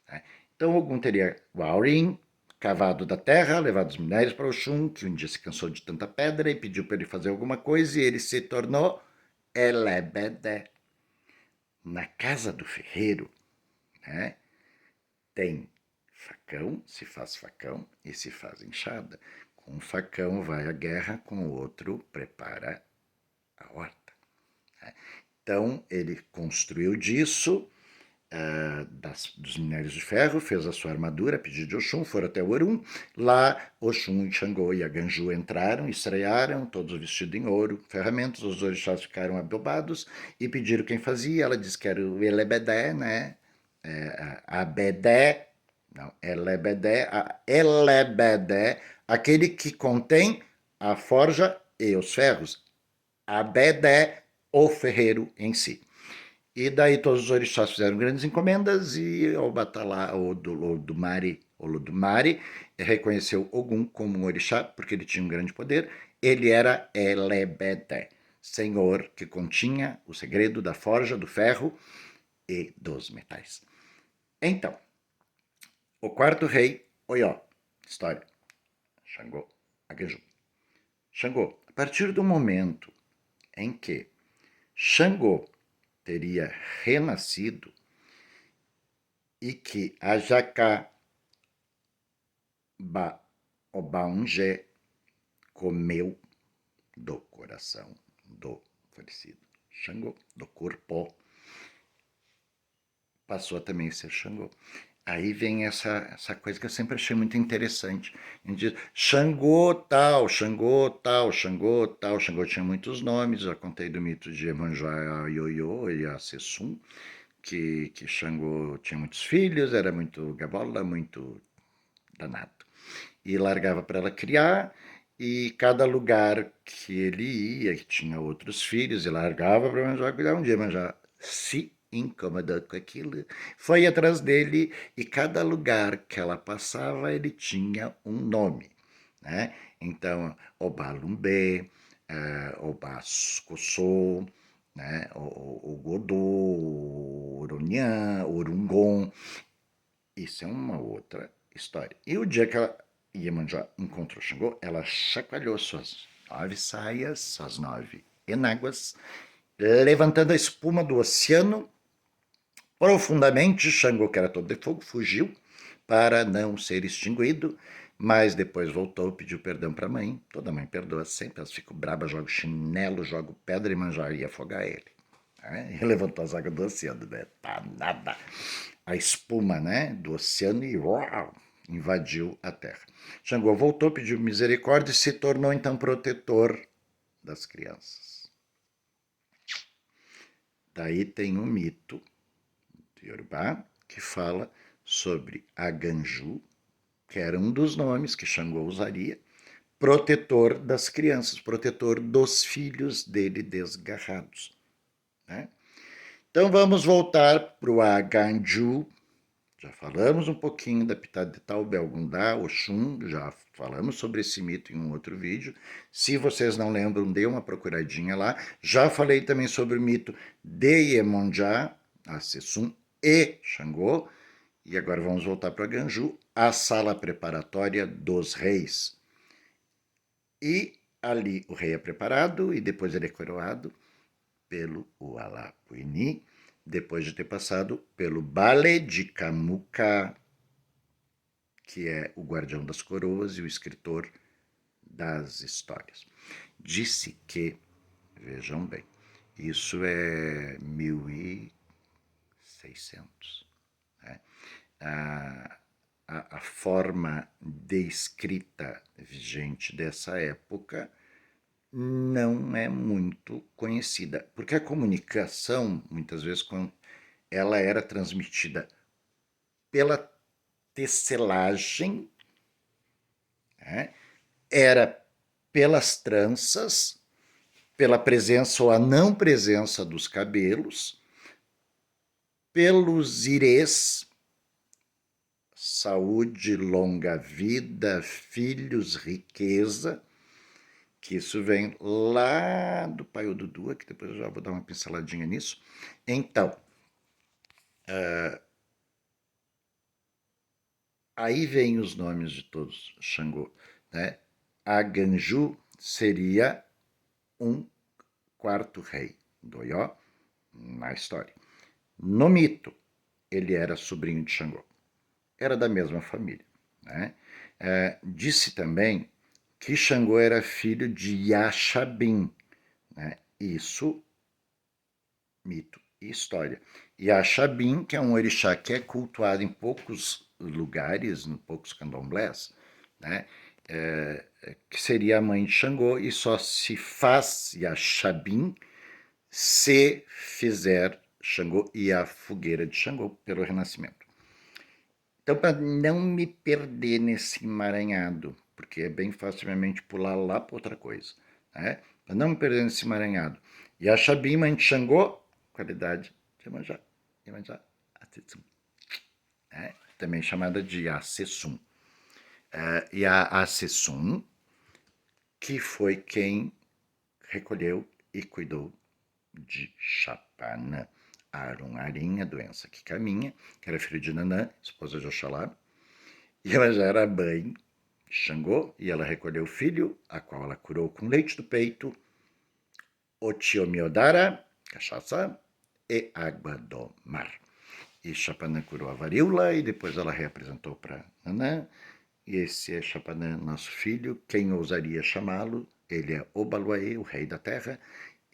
Né? Então Ogum teria o Aurim, cavado da terra, levado os minérios para Oxum, que um dia se cansou de tanta pedra e pediu para ele fazer alguma coisa, e ele se tornou Elebedé. Na casa do ferreiro, né, tem facão, se faz facão e se faz enxada. Com um facão vai à guerra, com o outro prepara a horta. Né? Então ele construiu disso, dos minérios de ferro, fez a sua armadura, pedido de Oxum, foram até o Orum. Lá, Oxum, Xangô e Aganju entraram, estrearam, todos vestidos em ouro, ferramentas. Os orixás ficaram abobados e pediram quem fazia. Ela disse que era o Elebedé, né? Abedé, não, Elebedé, aquele que contém a forja e os ferros. Abedé, o ferreiro em si. E daí todos os orixás fizeram grandes encomendas e o Batalá, o Olodumare, reconheceu Ogum como um orixá porque ele tinha um grande poder. Ele era Elebedé, senhor que continha o segredo da forja, do ferro e dos metais. Então, o quarto rei, Oió, história, Xangô, Ageju. Xangô, a partir do momento em que Xangô teria renascido e que Ajacá Obaungé comeu do coração do falecido Xangô, do corpo, passou a também a ser Xangô. Aí vem essa coisa que eu sempre achei muito interessante. A gente diz Xangô tal, Xangô tal, Xangô tal. Xangô tinha muitos nomes, já contei do mito de Iemanjá Ioiô e a Sessum, que Xangô tinha muitos filhos, era muito gabola, muito danado. E largava para ela criar, e cada lugar que ele ia, que tinha outros filhos, e largava para Iemanjá cuidar. Um dia Iemanjá se incomodou com aquilo, foi atrás dele, e cada lugar que ela passava, ele tinha um nome. Né? Então, Obalumbê, Obascossô, né? O Godô, o Orunhã, Orungon. Isso é uma outra história. E o dia que ela, Iemanjá, encontrou Xangô, ela chacoalhou suas 9 saias, suas 9 enáguas, levantando a espuma do oceano profundamente. Xangô, que era todo de fogo, fugiu para não ser extinguido, mas depois voltou, pediu perdão para a mãe. Toda mãe perdoa sempre, elas ficam brabas, jogam chinelo, jogam pedra, e Iemanjá ia afogar ele. E levantou as águas do oceano, né? Tá nada. A espuma, né, do oceano, e uau, invadiu a terra. Xangô voltou, pediu misericórdia e se tornou então protetor das crianças. Daí tem um mito de Yorubá que fala sobre Aganju, que era um dos nomes que Xangô usaria, protetor das crianças, protetor dos filhos dele desgarrados. Né? Então vamos voltar para o Aganju. Já falamos um pouquinho da Pitada de Taubé-Ogundá, Oxum, já falamos sobre esse mito em um outro vídeo. Se vocês não lembram, dê uma procuradinha lá. Já falei também sobre o mito de Iemonjá, Assessum e Xangô. E agora vamos voltar para Ganju, a sala preparatória dos reis. E ali o rei é preparado e depois ele é coroado pelo Ualapuini, depois de ter passado pelo Bale de Camuca, que é o guardião das coroas e o escritor das histórias. Disse que, vejam bem, isso é 1600. Né? A forma de escrita vigente dessa época não é muito conhecida, porque a comunicação, muitas vezes, ela era transmitida pela tecelagem, né? Era pelas tranças, pela presença ou a não presença dos cabelos, pelos irês, saúde, longa vida, filhos, riqueza, que isso vem lá do pai Dudu, que depois eu já vou dar uma pinceladinha nisso. Então, aí vem os nomes de todos Xangô, né? Aganju seria um quarto rei do Oió na história. No mito, ele era sobrinho de Xangô, era da mesma família, né? Disse também que Xangô era filho de Yaxabim, né? Isso, mito e história. Yaxabim, que é um orixá que é cultuado em poucos lugares, em poucos candomblés, né? Que seria a mãe de Xangô, e só se faz Yaxabim se fizer Xangô e a fogueira de Xangô pelo Renascimento. Então, para não me perder nesse emaranhado, porque é bem facilmente pular lá para outra coisa, né? Para não me perder nesse emaranhado. E a Xabima de Xangô, qualidade de Iemanjá, Iemanjá Acessum, né? Também chamada de Acessum. E a Acessum, que foi quem recolheu e cuidou de Chapanã. Arum-Arim, a doença que caminha, que era filho de Nanã, esposa de Oxalá, e ela já era mãe de Xangô, e ela recolheu o filho, a qual ela curou com leite do peito, Otiomiodara, cachaça, e água do mar. E Chapanã curou a varíola, e depois ela reapresentou para Nanã, e esse é Chapanã, nosso filho, quem ousaria chamá-lo? Ele é Obaluaê, o rei da terra,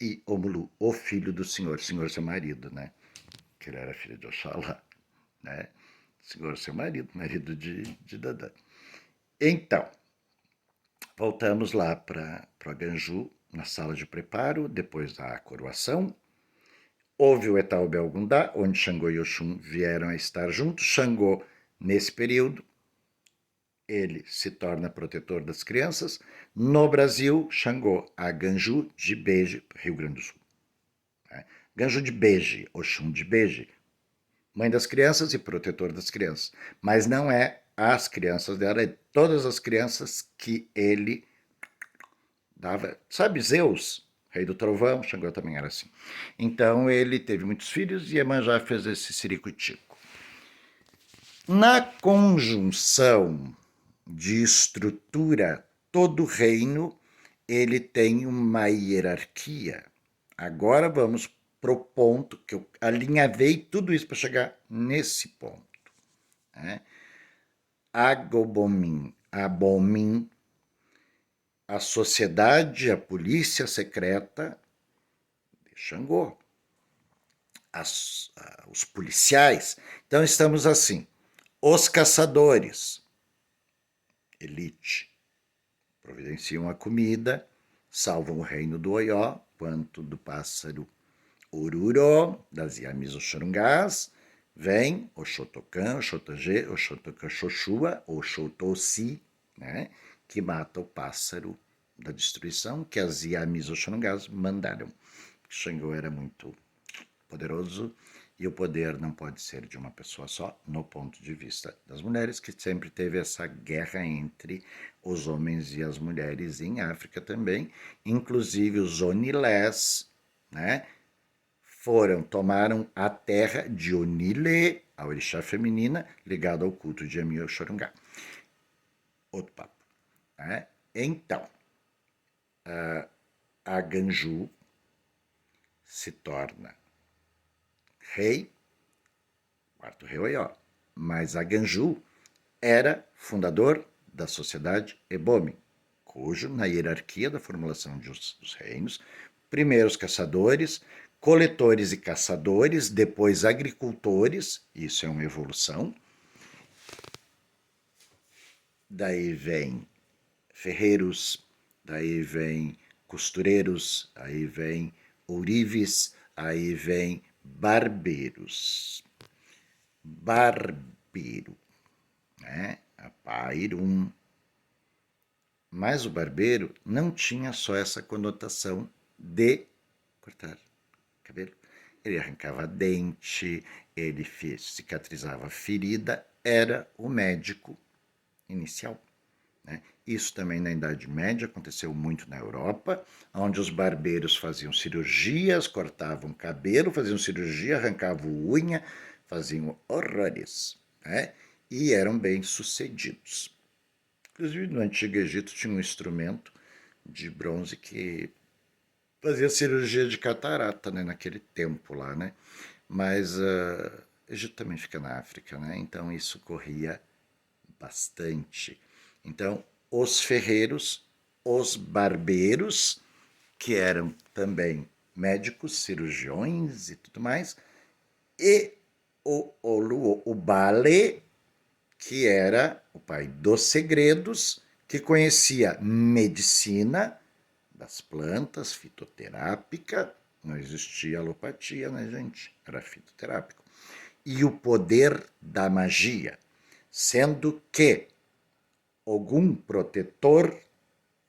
e Omulu, o filho do senhor seu marido, né? Que ele era filho de Oxalá, né? Senhor seu marido de Dadã. Então, voltamos lá para o Aganju, na sala de preparo, depois da coroação. Houve o Etaubé Ogundá, onde Xangô e Oxum vieram a estar juntos. Xangô, nesse período, ele se torna protetor das crianças. No Brasil, Xangô, Aganju de Beje, Rio Grande do Sul. Ganju de Beje, Oxum de Beje, mãe das crianças e protetor das crianças. Mas não é as crianças dela, é todas as crianças que ele dava. Sabe Zeus, rei do trovão? Xangô também era assim. Então ele teve muitos filhos e Iemanjá fez esse ciricutico. Na conjunção de estrutura, todo reino ele tem uma hierarquia. Agora vamos pro ponto que eu alinhavei tudo isso para chegar nesse ponto, né? Agobomim, Abomim, a sociedade, a polícia secreta de Xangô, os policiais. Então estamos assim, os caçadores, elite, providenciam a comida, salvam o reino do Oió, quanto do pássaro Oruro, das Yamis Oxorungás, vem Oxotocã, Oxotangê, Oxotocaxoxua, Oxotossi, né, que mata o pássaro da destruição que as Yamis Oxorungás mandaram. Xangô era muito poderoso e o poder não pode ser de uma pessoa só, no ponto de vista das mulheres, que sempre teve essa guerra entre os homens e as mulheres em África também, inclusive os Onilés, né? Tomaram a terra de Onile, a orixá feminina, ligada ao culto de Ami Oxorungá. Outro papo. Né? Então, a Ganju se torna rei, quarto rei Oió, mas a Ganju era fundador da sociedade Ebome, cujo, na hierarquia da formulação dos reinos, primeiros caçadores, coletores e caçadores, depois agricultores, isso é uma evolução. Daí vem ferreiros, daí vem costureiros, aí vem ourives, aí vem barbeiros. Barbeiro, né? Apairum. Mas o barbeiro não tinha só essa conotação de cortar cabelo. Ele arrancava dente, ele cicatrizava ferida, era o médico inicial. Né? Isso também na Idade Média aconteceu muito na Europa, onde os barbeiros faziam cirurgias, cortavam cabelo, faziam cirurgia, arrancavam unha, faziam horrores, né? E eram bem sucedidos. Inclusive no Antigo Egito tinha um instrumento de bronze que fazia cirurgia de catarata, né, naquele tempo lá, né? Mas Egito também fica na África, né? Então isso corria bastante. Então, os ferreiros, os barbeiros, que eram também médicos, cirurgiões e tudo mais, e o Bale, que era o pai dos segredos, que conhecia medicina das plantas, fitoterápica, não existia alopatia, né, gente? Era fitoterápico. E o poder da magia, sendo que Ogum, protetor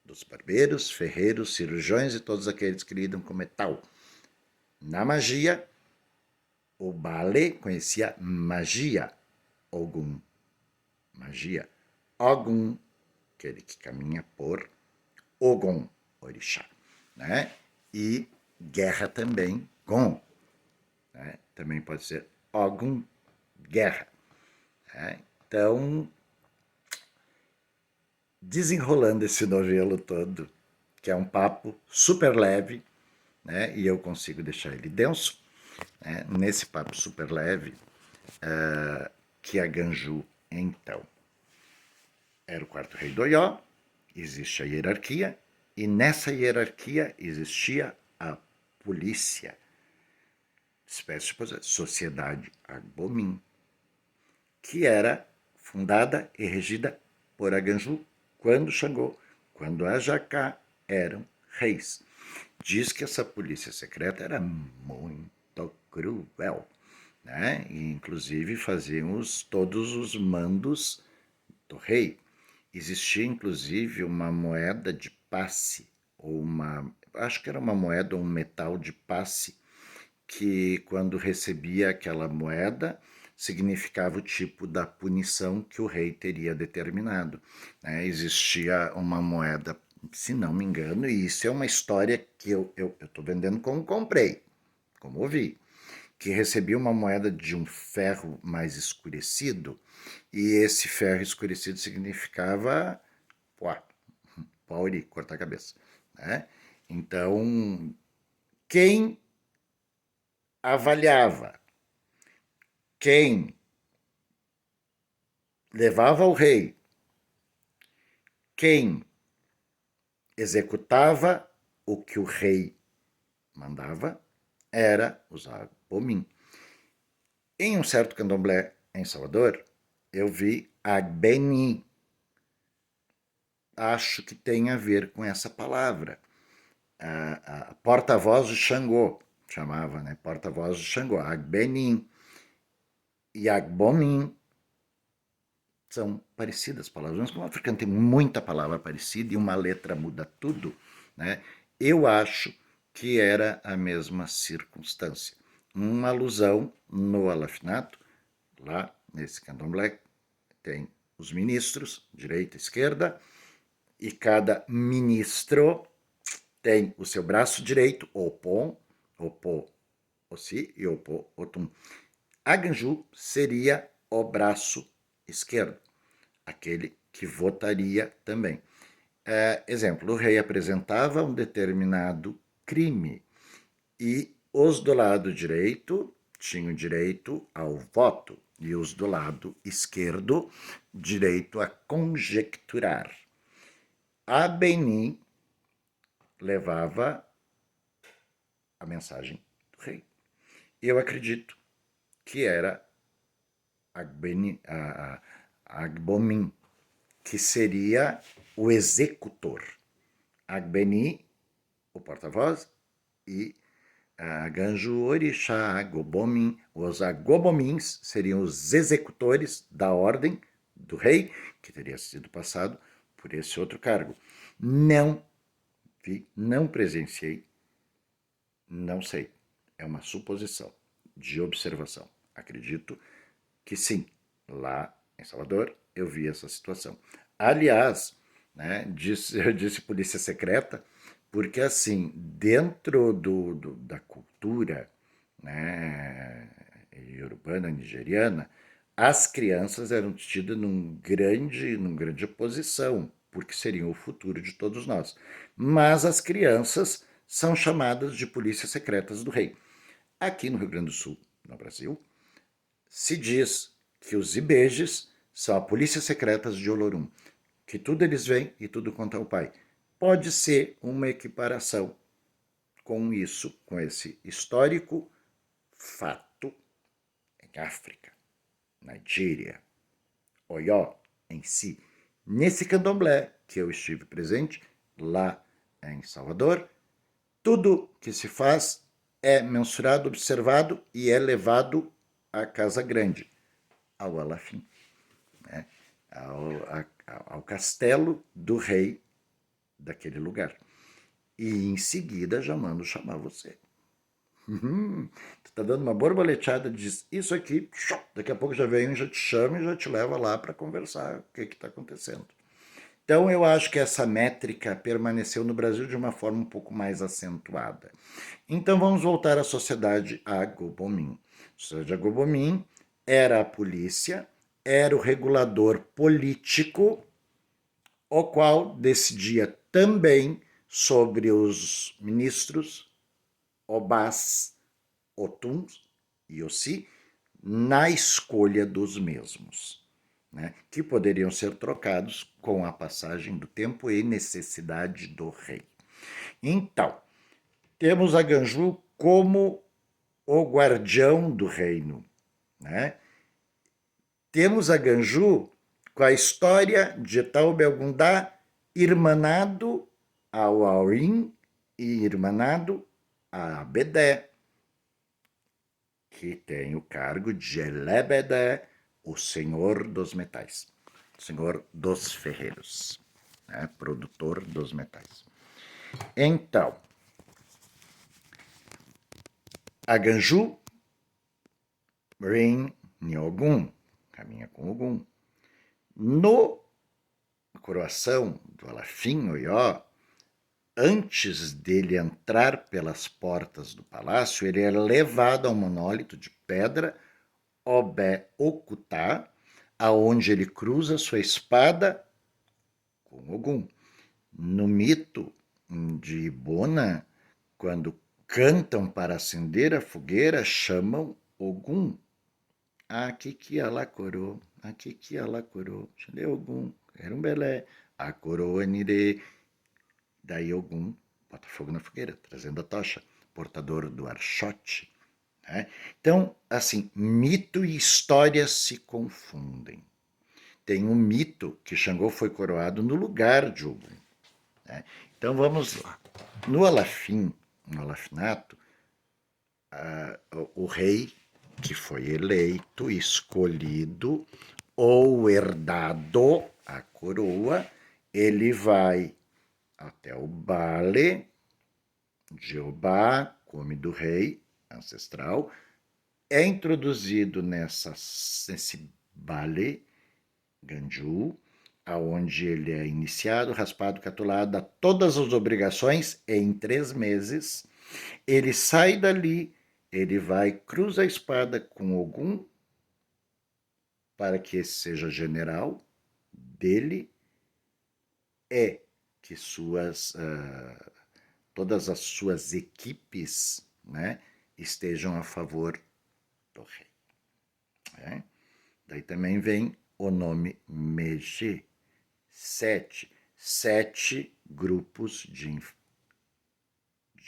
dos barbeiros, ferreiros, cirurgiões e todos aqueles que lidam com metal. Na magia, o Bale conhecia magia, Ogum, magia. Ogum, aquele que caminha por Ogon, orixá, né? E guerra também, Gon, né? Também pode ser Ogum, guerra. Né? Então, desenrolando esse novelo todo, que é um papo super leve, né? E eu consigo deixar ele denso, né? Nesse papo super leve, que a Ganju, então, era o quarto rei do Oió, existe a hierarquia, e nessa hierarquia existia a polícia, espécie de sociedade Agbomin, que era fundada e regida por Aganju quando Xangô, quando Ajacá eram reis. Diz que essa polícia secreta era muito cruel, né? E, inclusive faziam todos os mandos do rei. Existia inclusive uma moeda de passe, ou acho que era uma moeda ou um metal de passe, que quando recebia aquela moeda significava o tipo da punição que o rei teria determinado. Né? Existia uma moeda, se não me engano, e isso é uma história que eu estou vendendo como comprei, como ouvi, que recebia uma moeda de um ferro mais escurecido, e esse ferro escurecido significava pauri, cortar a cabeça. Né? Então, quem avaliava, quem levava ao rei, quem executava o que o rei mandava, era os Agbomin. Em um certo candomblé em Salvador, eu vi Agbeni. Acho que tem a ver com essa palavra. A porta-voz de Xangô, chamava, né? Porta-voz de Xangô, Agbenin e Agbomin. São parecidas palavras, mas como o africano tem muita palavra parecida e uma letra muda tudo, né? Eu acho que era a mesma circunstância. Uma alusão no alafinato, lá nesse candomblé, tem os ministros, direita e esquerda, e cada ministro tem o seu braço direito, Opon, Opô, Ossi e Opô, Otum. Aganju seria o braço esquerdo, aquele que votaria também. Exemplo, o rei apresentava um determinado crime e os do lado direito tinham direito ao voto e os do lado esquerdo direito a conjecturar. A Beni levava a mensagem do rei. Eu acredito que era Agbomin, que seria o executor. Agbeni o porta-voz, e Ganju, Orixá, Agobomim. Os Agobomins seriam os executores da ordem do rei, que teria sido passado por esse outro cargo. Não vi, não presenciei, não sei. É uma suposição de observação. Acredito que sim, lá em Salvador eu vi essa situação. Aliás, né, eu disse polícia secreta, porque assim, dentro da cultura, né, urbana nigeriana, as crianças eram tidas num grande oposição, porque seriam o futuro de todos nós. Mas as crianças são chamadas de polícias secretas do rei. Aqui no Rio Grande do Sul, no Brasil, se diz que os Ibejes são a polícia secretas de Olorum, que tudo eles veem e tudo contra o pai. Pode ser uma equiparação com isso, com esse histórico fato em África, Nigéria, Oió em si. Nesse candomblé que eu estive presente, lá em Salvador, tudo que se faz é mensurado, observado e é levado à Casa Grande, ao Alafim, né? ao castelo do rei daquele lugar. E em seguida já mando chamar você. Tu tá dando uma borboleteada, diz isso aqui, daqui a pouco já vem um, já te chama e já te leva lá para conversar o que está acontecendo. Então eu acho que essa métrica permaneceu no Brasil de uma forma um pouco mais acentuada. Então vamos voltar à sociedade Agobomim. A sociedade Agobomim era a polícia, era o regulador político, o qual decidia também sobre os ministros, obás, otuns e ossi, na escolha dos mesmos, né, que poderiam ser trocados com a passagem do tempo e necessidade do rei. Então, temos a Ganju como o guardião do reino, né? Temos a Ganju com a história de Taubelgundá irmanado ao Aurim e irmanado a Abedé, que tem o cargo de Elebedé, o senhor dos metais, senhor dos ferreiros, né? Produtor dos metais. Então, a Ganju, Rin Nyogum, caminha com Ogum. No coroação do Alafim Oió, antes dele entrar pelas portas do palácio, ele é levado ao monólito de pedra Obé Okutá, aonde ele cruza sua espada com Ogum. No mito de Ibona, quando cantam para acender a fogueira, chamam Ogum. Aqui ela corou, aqui ela corou, xande Ogum, era um belé, a coroa nire. Daí Ogum bota fogo na fogueira, trazendo a tocha, portador do archote. Né? Então, assim, mito e história se confundem. Tem um mito que Xangô foi coroado no lugar de Ogum. Né? Então vamos lá. No Alafim, no Alafinato, o rei que foi eleito, escolhido ou herdado a coroa, ele vai até o Bale, Jeová, come do rei ancestral, é introduzido nesse Bale, Ganju, aonde ele é iniciado, raspado, catulado, dá todas as obrigações em 3 meses. Ele sai dali, ele vai, cruza a espada com Ogum, para que esse seja general dele, é que todas as suas equipes, né, estejam a favor do rei. Né? Daí também vem o nome Meji, 7 grupos de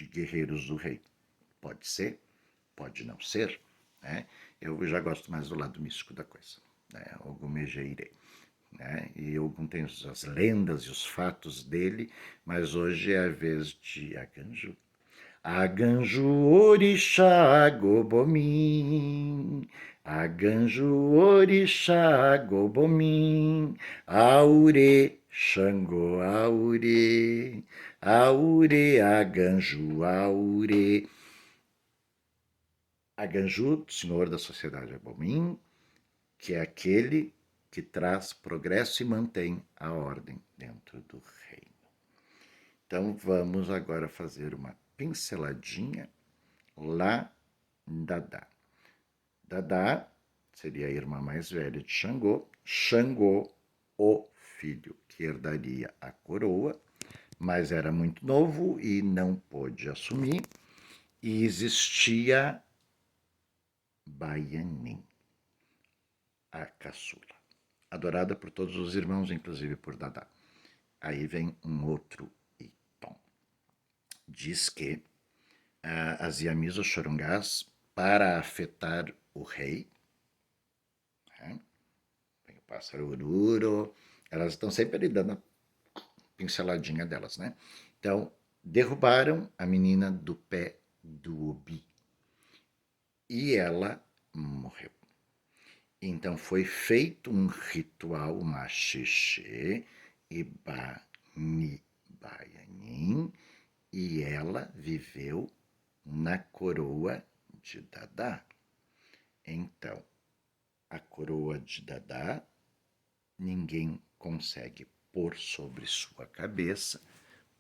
guerreiros do rei. Pode ser, pode não ser, né? Eu já gosto mais do lado místico da coisa, né? Ogumejeire, né? E Ogum tem as lendas e os fatos dele, mas hoje é a vez de Aganju. Aganju orixá gobomim, Aganju orixá gobomim, Aure Xangô Aure, Aure Aganju Aure. Aganju, senhor da sociedade Abomim, que é aquele que traz progresso e mantém a ordem dentro do reino. Então vamos agora fazer uma pinceladinha lá em Dadá. Dadá seria a irmã mais velha de Xangô. Xangô, o filho que herdaria a coroa, mas era muito novo e não pôde assumir. E existia Baianim, a caçula, adorada por todos os irmãos, inclusive por Dadá. Aí vem um outro itom. Diz que as Yamis ou Xorongás, para afetar o rei, né? Tem o pássaro ururo, elas estão sempre ali dando a pinceladinha delas, né? Então, derrubaram a menina do pé do Obi e ela morreu. Então foi feito um ritual, uma xixê, Ibani Baianin, e ela viveu na coroa de Dadá. Então, a coroa de Dadá, ninguém consegue pôr sobre sua cabeça,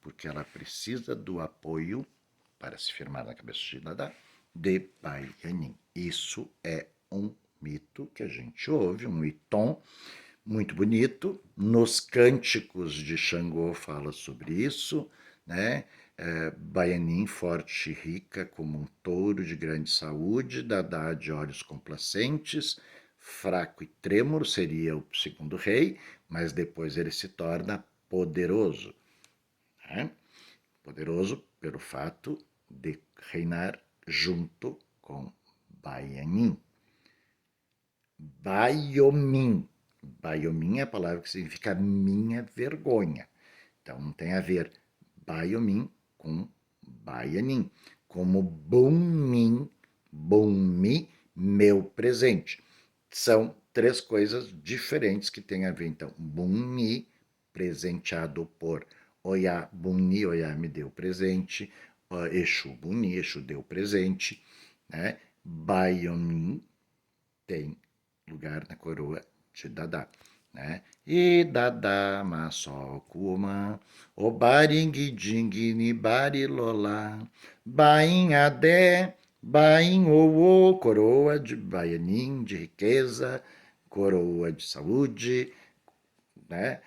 porque ela precisa do apoio para se firmar na cabeça de Dadá, de Baianin. Isso é um mito que a gente ouve, um itom muito bonito. Nos cânticos de Xangô fala sobre isso, né? Baianim forte e rica como um touro de grande saúde, Dadá de olhos complacentes, fraco e trêmulo seria o segundo rei, mas depois ele se torna poderoso, né? Poderoso pelo fato de reinar junto com Baianim. Baiomim. Baiomim é a palavra que significa minha vergonha. Então não tem a ver Baiomim com Baianim. Como Bumim, Bumi, meu presente. São três coisas diferentes que têm a ver. Então, Bumi, presenteado por Oiá, Buni, Oiá me deu presente. Exu, Buni, Exu deu presente. Né? Baiomim tem lugar na coroa de Dadá, né? E Dadá, Massol, Kuma, o Baring, Ding, Nibari, Lola, Bain, Adé, Bain, Oô, coroa de Baianim, de riqueza, coroa de saúde, né?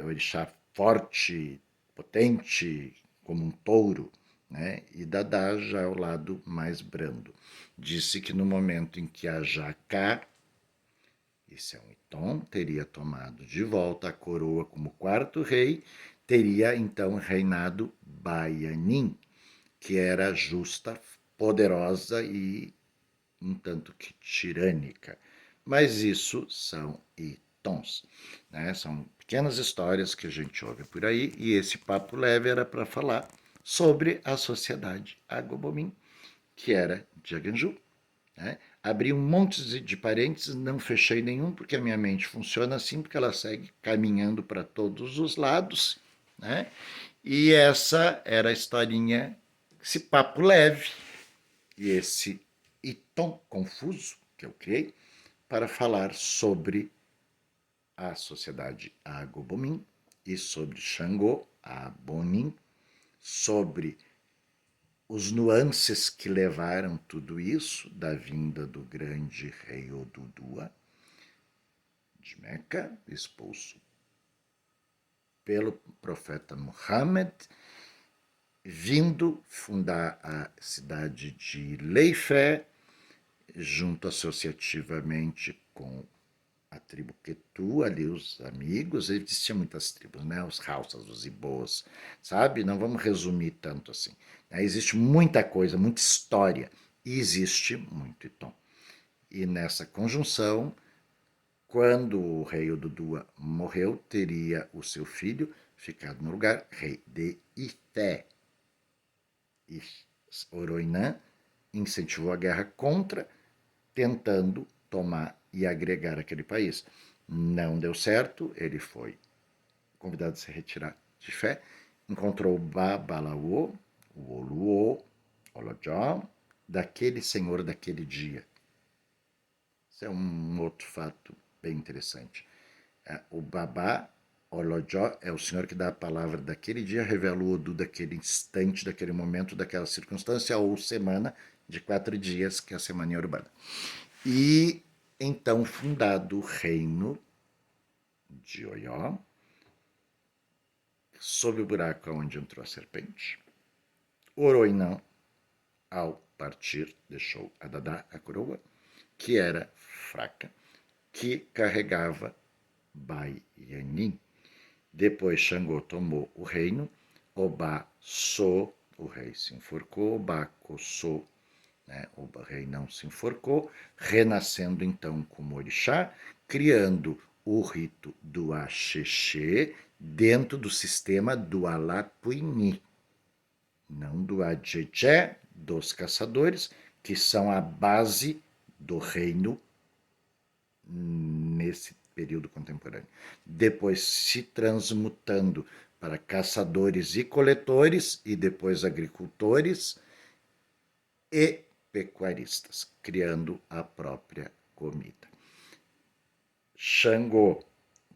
Orixá forte, potente, como um touro, né? E Dadá já é o lado mais brando. Disse que no momento em que a Jacá, esse é um Itom, teria tomado de volta a coroa como quarto rei, teria então reinado Baianim, que era justa, poderosa e um tanto que tirânica. Mas isso são Itons, né? São pequenas histórias que a gente ouve por aí, e esse papo leve era para falar sobre a sociedade Agobomim, que era de Aganju, né? Abri um monte de parênteses, não fechei nenhum, porque a minha mente funciona assim, porque ela segue caminhando para todos os lados, né? E essa era a historinha, esse papo leve, e esse itom confuso que eu criei, para falar sobre a sociedade Agobomim e sobre Xangô, Abonim, sobre os nuances que levaram tudo isso da vinda do grande rei Odudua de Meca, expulso pelo profeta Muhammad, vindo fundar a cidade de Leifé, junto associativamente com a tribo Ketu, ali os amigos, existiam muitas tribos, né? Os Hausas, os Ibôs, sabe? Não vamos resumir tanto assim. Existe muita coisa, muita história, e existe muito Itom. E nessa conjunção, Quando o rei Odudua morreu, teria o seu filho ficado no lugar, rei de Ifé. E Oroinã incentivou a guerra contra, tentando tomar e agregar aquele país. Não deu certo, ele foi convidado a se retirar de Fé, encontrou Babalaô, o Oluô, Olojó, daquele senhor daquele dia. Isso é um outro fato bem interessante. O Babá Olojó é o senhor que dá a palavra daquele dia, revela o Odu daquele instante, daquele momento, daquela circunstância, ou semana de 4 dias, que é a semana urbana. E então, fundado o reino de Oió, sob o buraco onde entrou a serpente, Oroinã, ao partir, deixou a Dadá, a coroa, que era fraca, que carregava Baianin. Depois Xangô tomou o reino, Obá Sô, o rei se enforcou, Obá Cossô, né, o rei não se enforcou, renascendo então como orixá, criando o rito do Axexê dentro do sistema do Alapuini, não do Adjejé, dos caçadores, que são a base do reino nesse período contemporâneo. Depois se transmutando para caçadores e coletores, e depois agricultores e pecuaristas, criando a própria comida. Xangô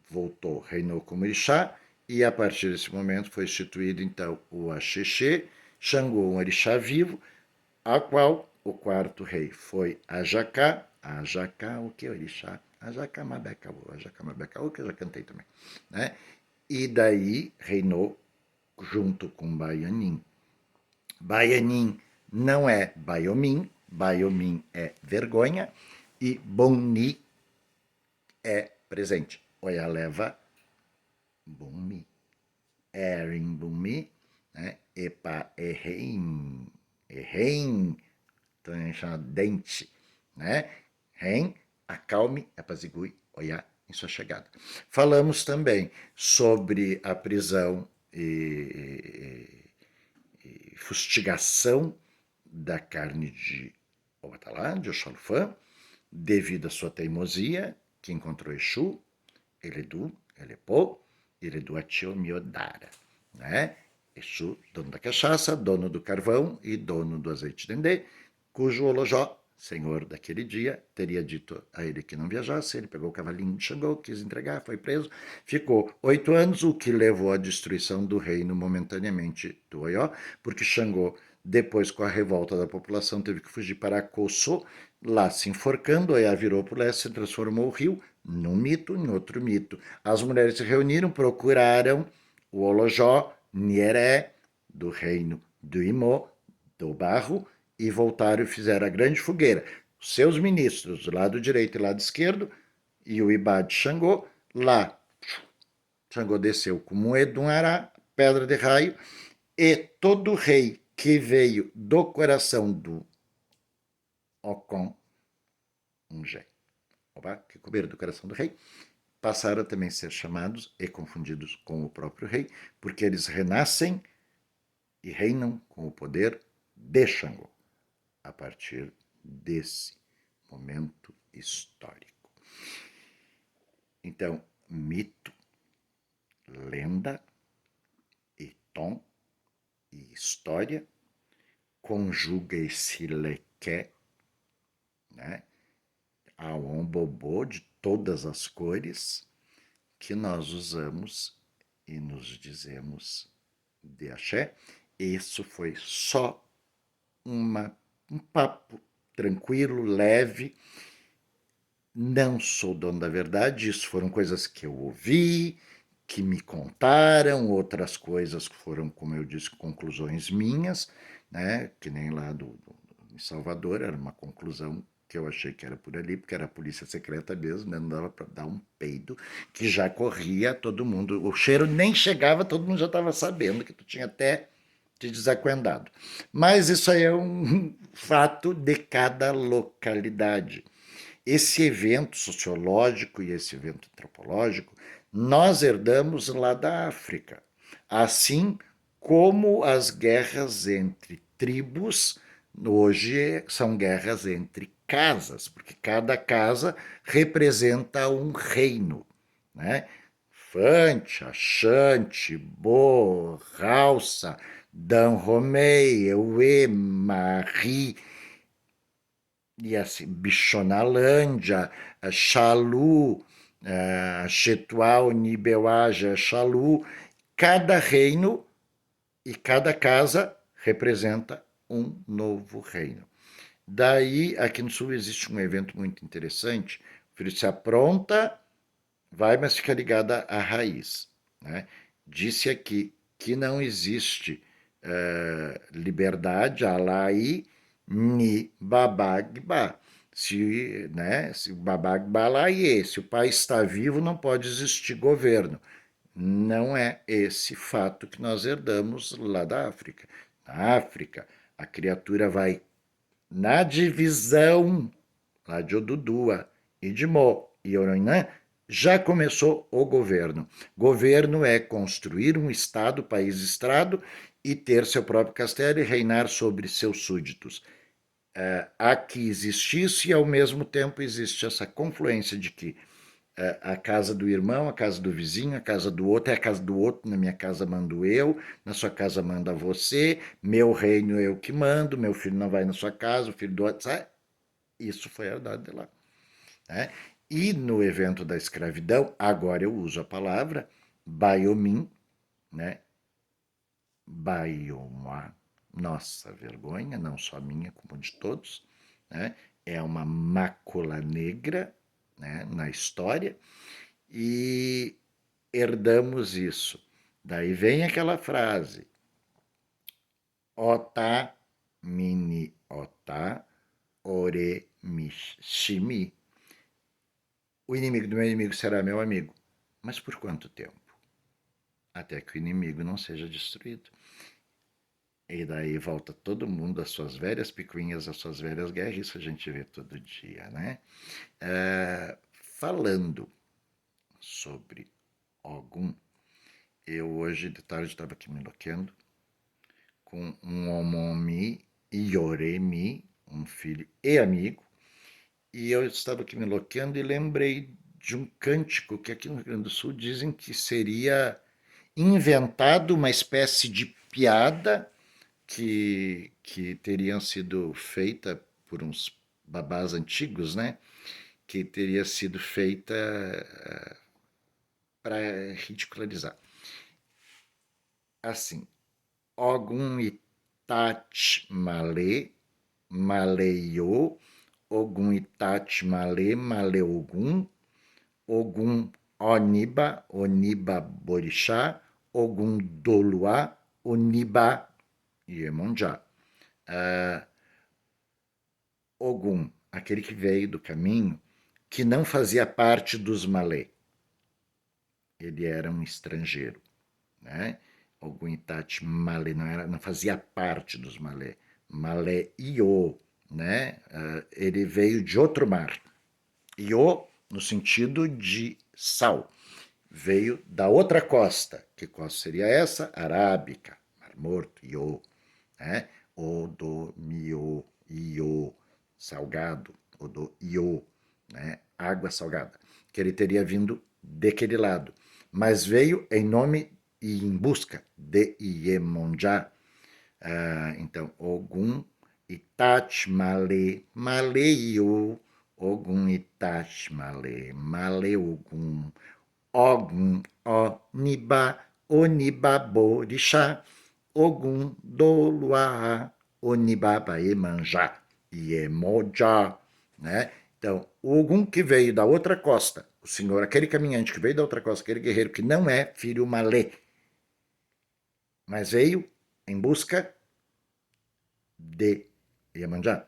voltou, reinou como orixá, e a partir desse momento foi instituído então o Axexê, Xangô, um orixá vivo, a qual o quarto rei foi Ajacá, o que é orixá? Ajacá Mabecaú, que eu já cantei também, né? E daí reinou junto com Baianin. Baianin não é Baiomim, Baiomim é vergonha, e Boni é presente. Oiá leva Bumi. Erin Bumi, né? Epa Erreim, Erreim, também chama dente, né? Rem, acalme, apazigue, Oiá em sua chegada. Falamos também sobre a prisão e fustigação da carne de Obatalá, de Oxalufã, devido à sua teimosia, que encontrou Exu, Eledu, Elepô, Eledu Atio Miodara, né? Exu, dono da cachaça, dono do carvão e dono do azeite dendê, cujo Olojó, senhor daquele dia, teria dito a ele que não viajasse. Ele pegou o cavalinho de Xangô, quis entregar, foi preso, ficou 8 anos, o que levou à destruição do reino momentaneamente do Oió, porque Xangô, depois com a revolta da população, teve que fugir para Coçô, lá se enforcando, Oiá virou para o leste, se transformou o rio num mito, em outro mito. As mulheres se reuniram, procuraram o Olojó, Nieré, do reino do Imô, do Barro, e voltaram e fizeram a grande fogueira. Seus ministros, do lado direito e lado esquerdo, e o Ibá de Xangô, lá Xangô desceu como um Edunará, pedra de raio, e todo rei que veio do coração do Ocon, um Gé, que coberam do coração do rei, passaram a também ser chamados e confundidos com o próprio rei, porque eles renascem e reinam com o poder de Xangô, a partir desse momento histórico. Então, mito, lenda e tom e história conjuga esse leque, né, a um bobô de todas as cores que nós usamos e nos dizemos de axé. Isso foi só um papo tranquilo, leve. Não sou dono da verdade, isso foram coisas que eu ouvi, que me contaram, outras coisas que foram, como eu disse, conclusões minhas, né? Que nem lá em Salvador, era uma conclusão que eu achei que era por ali, porque era a polícia secreta mesmo, né? Não dava para dar um peido, que já corria todo mundo, o cheiro nem chegava, todo mundo já estava sabendo que tu tinha até te desacuendado. Mas isso aí é um fato de cada localidade. esse evento sociológico e esse evento antropológico nós herdamos lá da África, assim como as guerras entre tribos hoje são guerras entre casas, porque cada casa representa um reino, né? Fante, Axante, Bo, Ralsa, Dan-Romei, Ewe, Mari, e assim, Bichonalândia, Xalu, Chetual, Nibeuaja, Xalu, cada reino e cada casa representa um novo reino. Daí, aqui no Sul existe um evento muito interessante, o filho se apronta, vai, mas fica ligada à raiz. Né? Disse aqui que não existe liberdade, Alai, ni babagba. Se o babagba lá e se o pai está vivo, não pode existir governo. Não é esse fato que nós herdamos lá da África. Na África, a criatura vai na divisão lá de Odudua e de Mo e Oroinã, já começou o governo. Governo é construir um estado, país-estado, e ter seu próprio castelo e reinar sobre seus súditos. Aqui existe isso e ao mesmo tempo existe essa confluência de que a casa do irmão, a casa do vizinho, a casa do outro é a casa do outro, na minha casa mando eu, na sua casa manda você, meu reino eu que mando, meu filho não vai na sua casa, o filho do outro sai. Isso foi herdado de lá. Né? E no evento da escravidão, agora eu uso a palavra Baiomin, né? Baioma, nossa vergonha, não só minha, como de todos, né? É uma mácula negra, né, na história, e herdamos isso. Daí vem aquela frase, Ota mini ota ore mishimi. O inimigo do meu inimigo será meu amigo. Mas por quanto tempo? Até que o inimigo não seja destruído. E daí volta todo mundo às suas velhas picuinhas, às suas velhas guerras, isso a gente vê todo dia, né? Falando sobre Ogum, eu hoje de tarde estava aqui me enlouquendo com um Omomi Yoremi, um filho e amigo, e eu estava aqui me enlouquendo e lembrei de um cântico que aqui no Rio Grande do Sul dizem que seria inventado uma espécie de piada que teriam sido feita por uns babás antigos, né? Que teria sido feita para ridicularizar. Assim, Ogum Itat Male, Maleio, Ogum Itat Male, Maleogum, Ogum Oniba, Oniba Borixá, Ogum Doluá, Oniba Iemonjá. Ogum, aquele que veio do caminho, que não fazia parte dos Malê. Ele era um estrangeiro, né? Ogum Itati Malê não fazia parte dos Malê. Malé Iô, né? Ele veio de outro mar. Iô, no sentido de sal. Veio da outra costa. Que costa seria essa? Arábica, Mar Morto, Iô. Né? Odomio, Iô, salgado, Odo, Iô, né? Água salgada. Que ele teria vindo daquele lado. Mas veio em nome e em busca de Iemonjá. Então, Ogum Itat Male, Maleio, Ogum Itat Male, Male Ogum, Ogum Oniba, Oniba Borixá, Ogum Doluá, Onibaba Emanjá, Iemoja, né? Então, o Ogum que veio da outra costa, o senhor, aquele caminhante que veio da outra costa, aquele guerreiro que não é filho malê, mas veio em busca de Iemanjá.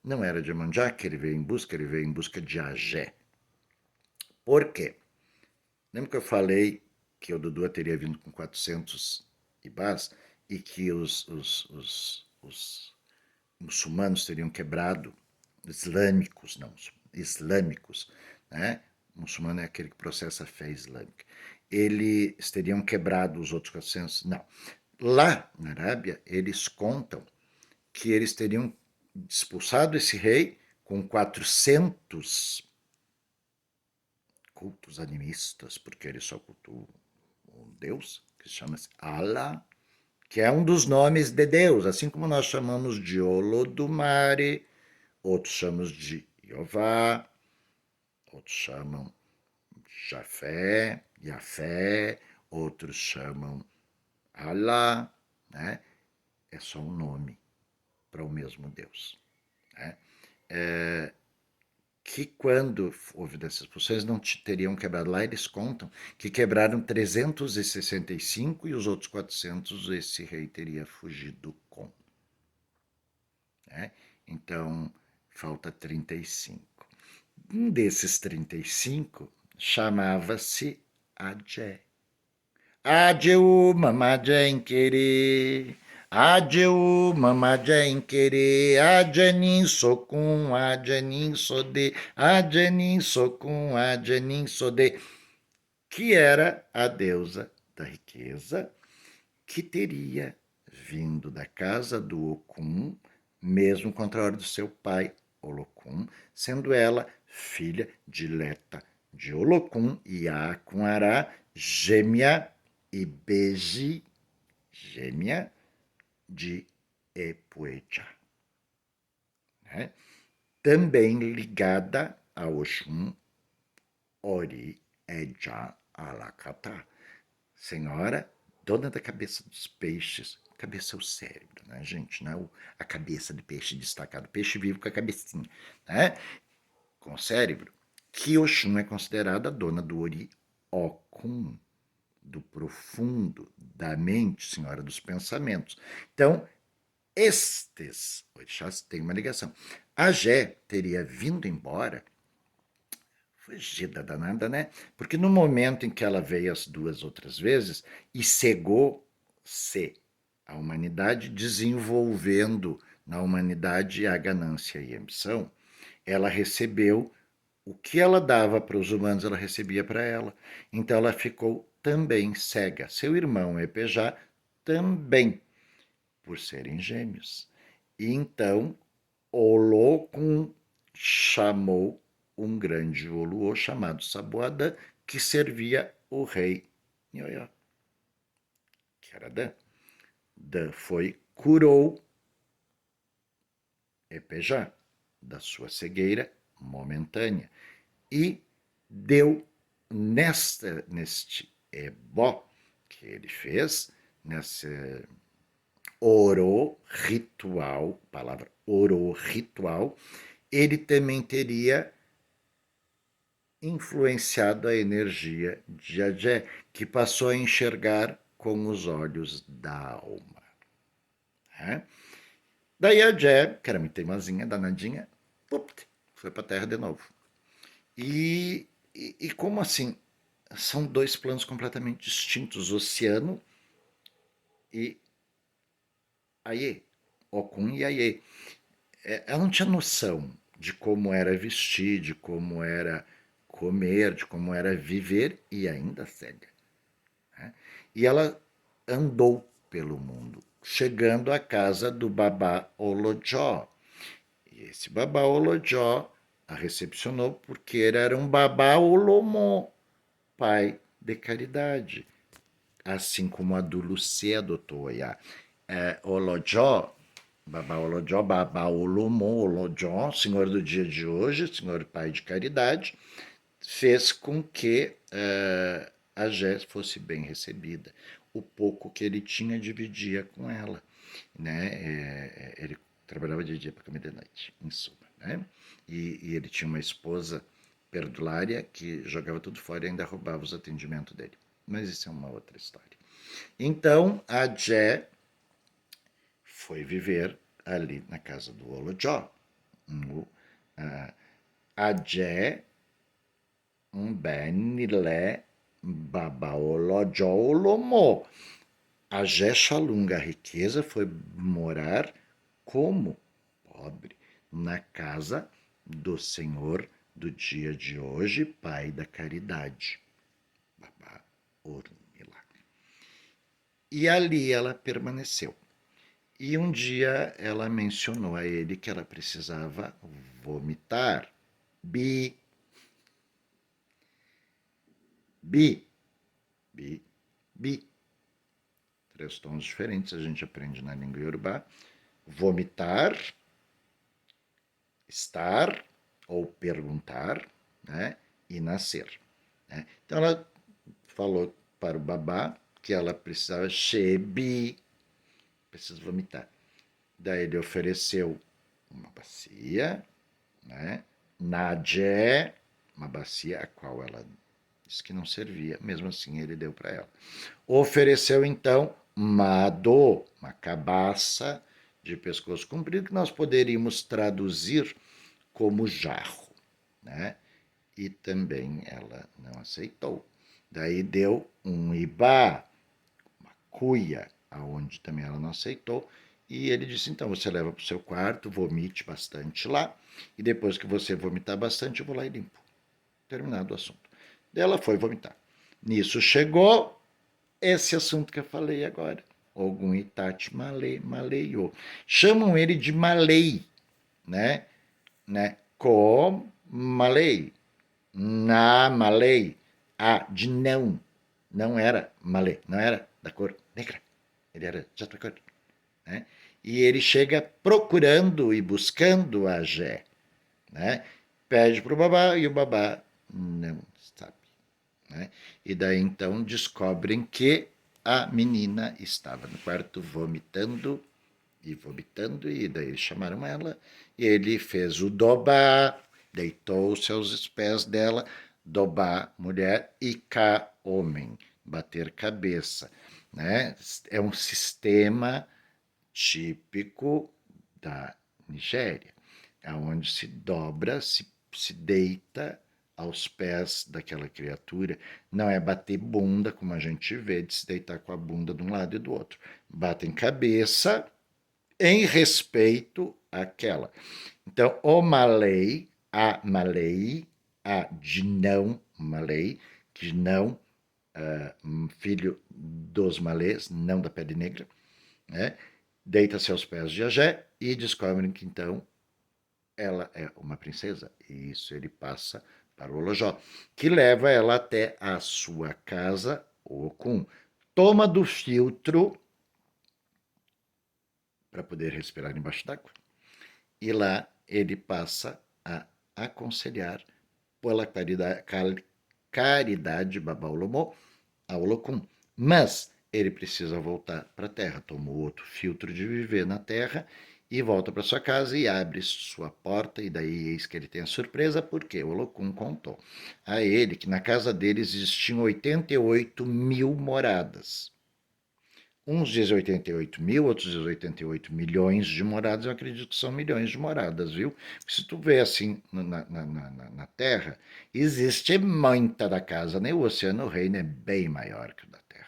Não era de Iemanjá que ele veio em busca de Agé. Por quê? Lembra que eu falei que o Dudu teria vindo com 400 ibás e que os muçulmanos teriam quebrado, islâmicos, não, islâmicos, né? O muçulmano é aquele que processa a fé islâmica. Eles teriam quebrado os outros 400? Não. Lá na Arábia, eles contam que eles teriam expulsado esse rei com 400 cultos animistas, porque eles só cultuam um Deus, que chama-se Allah, que é um dos nomes de Deus, assim como nós chamamos de Olodumare, outros chamamos de Jeová, outros chamam Jafé, Yafé, outros chamam Allah, né? É só um nome para o mesmo Deus. Né? Que quando houve dessas expulsões não teriam quebrado. Lá eles contam que quebraram 365 e os outros 400 esse rei teria fugido com. Né? Então, falta 35. Um desses 35 chamava-se Adjé. Adjeu mamajé em querer, Adjeu mamajé em querer, Adjanin socum, Adjanin sode, Adjanin socum, Adjanin sode, que era a deusa da riqueza, que teria vindo da casa do Okun, mesmo contra a ordem do seu pai, Olokun, sendo ela filha dileta de Olokun e Akunará, gêmea e Beji, gêmea de Epueja. Né? Também ligada a Oxum, Ori Eja Alakata, senhora dona da cabeça dos peixes. Cabeça é o cérebro, né, gente? Não é a cabeça de peixe destacado. Peixe vivo com a cabecinha, né? Com o cérebro. Que Oxum é considerada a dona do Ori Okun, do profundo, da mente, senhora dos pensamentos. Então, estes orixás têm uma ligação. A Gé teria vindo embora, fugida danada, né? Porque no momento em que ela veio as duas outras vezes e cegou-se a humanidade, desenvolvendo na humanidade a ganância e a ambição, ela recebeu o que ela dava para os humanos, ela recebia para ela. Então ela ficou também cega. Seu irmão Epejá também, por serem gêmeos. E então Olokun chamou um grande Oluo chamado Saboadã, que servia o rei Nhoió, que era Dan. Dan foi, curou Epejá da sua cegueira momentânea e deu neste ebó que ele fez, nesse oro ritual, palavra oro ritual, ele também teria influenciado a energia de Adjé, que passou a enxergar com os olhos da alma. Né? Daí Adjé, que era muito teimosinha, danadinha, foi para a Terra de novo. E como assim? São dois planos completamente distintos, oceano e Aie, Okun e Aie. Ela não tinha noção de como era vestir, de como era comer, de como era viver, e ainda cega. Né? E ela andou pelo mundo, chegando à casa do Babá Olojó. E esse Babá Olojó a recepcionou porque ele era um Babá Olomó, pai de caridade, assim como a Dulucê adotou a Olojó, Babá Olojó, Babá Olomó, Olojó, senhor do dia de hoje, senhor pai de caridade, fez com que a Jé fosse bem recebida. O pouco que ele tinha dividia com ela. Né? Ele trabalhava de dia para comer de noite, em suma. Né? E ele tinha uma esposa perdulária que jogava tudo fora e ainda roubava os atendimentos dele. Mas isso é uma outra história. Então, a Jé foi viver ali na casa do Olojó. A Jé Benilé Babaolojó Olomó. A Jé Xalunga, a riqueza, foi morar como pobre na casa do senhor do dia de hoje, pai da caridade. Babá Orunmila. E ali ela permaneceu. E um dia ela mencionou a ele que ela precisava vomitar. Bi, bi, bi, bi. 3 tons diferentes, a gente aprende na língua iorubá. Vomitar, estar ou perguntar, né? E nascer. Né? Então ela falou para o babá que ela precisava shebi, precisa vomitar. Daí ele ofereceu uma bacia, né? Nadje, uma bacia a qual ela disse que não servia, mesmo assim ele deu para ela. Ofereceu então mado, uma cabaça de pescoço comprido, que nós poderíamos traduzir como jarro, né? E também ela não aceitou. Daí deu um ibá, uma cuia, aonde também ela não aceitou, e ele disse, então, você leva para o seu quarto, vomite bastante lá, e depois que você vomitar bastante, eu vou lá e limpo. Terminado o assunto. Daí ela foi vomitar. Nisso chegou esse assunto que eu falei agora. Ogum Itachi Maleio. Chamam ele de Malei, né? Com Malei. Na Malei. A de não. Não era Malê, não era da cor negra. Ele era de outra cor. Né? E ele chega procurando e buscando a Gé. Né? Pede para o babá e o babá não sabe. Né? E daí então descobrem que a menina estava no quarto vomitando, e daí eles chamaram ela, e ele fez o dobá, deitou-se aos pés dela, dobá, mulher, e cá, homem, bater cabeça. Né? É um sistema típico da Nigéria, onde se dobra, se deita aos pés daquela criatura. Não é bater bunda, como a gente vê, de se deitar com a bunda de um lado e do outro. Batem cabeça em respeito àquela. Então, o Malay, a Malay, a de não Malay, de não filho dos malês, não da pele negra, né? Deita-se aos pés de Agé e descobrem que então ela é uma princesa. E isso ele passa para o Olojó, que leva ela até a sua casa, Okun. Toma do filtro para poder respirar embaixo d'água. E lá ele passa a aconselhar pela caridade Babaulomô a Olokun. Mas ele precisa voltar para a Terra, toma outro filtro de viver na Terra e volta para sua casa e abre sua porta, e daí eis que ele tem a surpresa, porque o Olokun contou a ele que na casa dele existiam 88 mil moradas. Uns dizem 88 mil, outros dizem 88 milhões de moradas. Eu acredito que são milhões de moradas, viu? Porque se tu vê assim na Terra, existe muita da casa, né? O Oceano Reino é bem maior que o da Terra.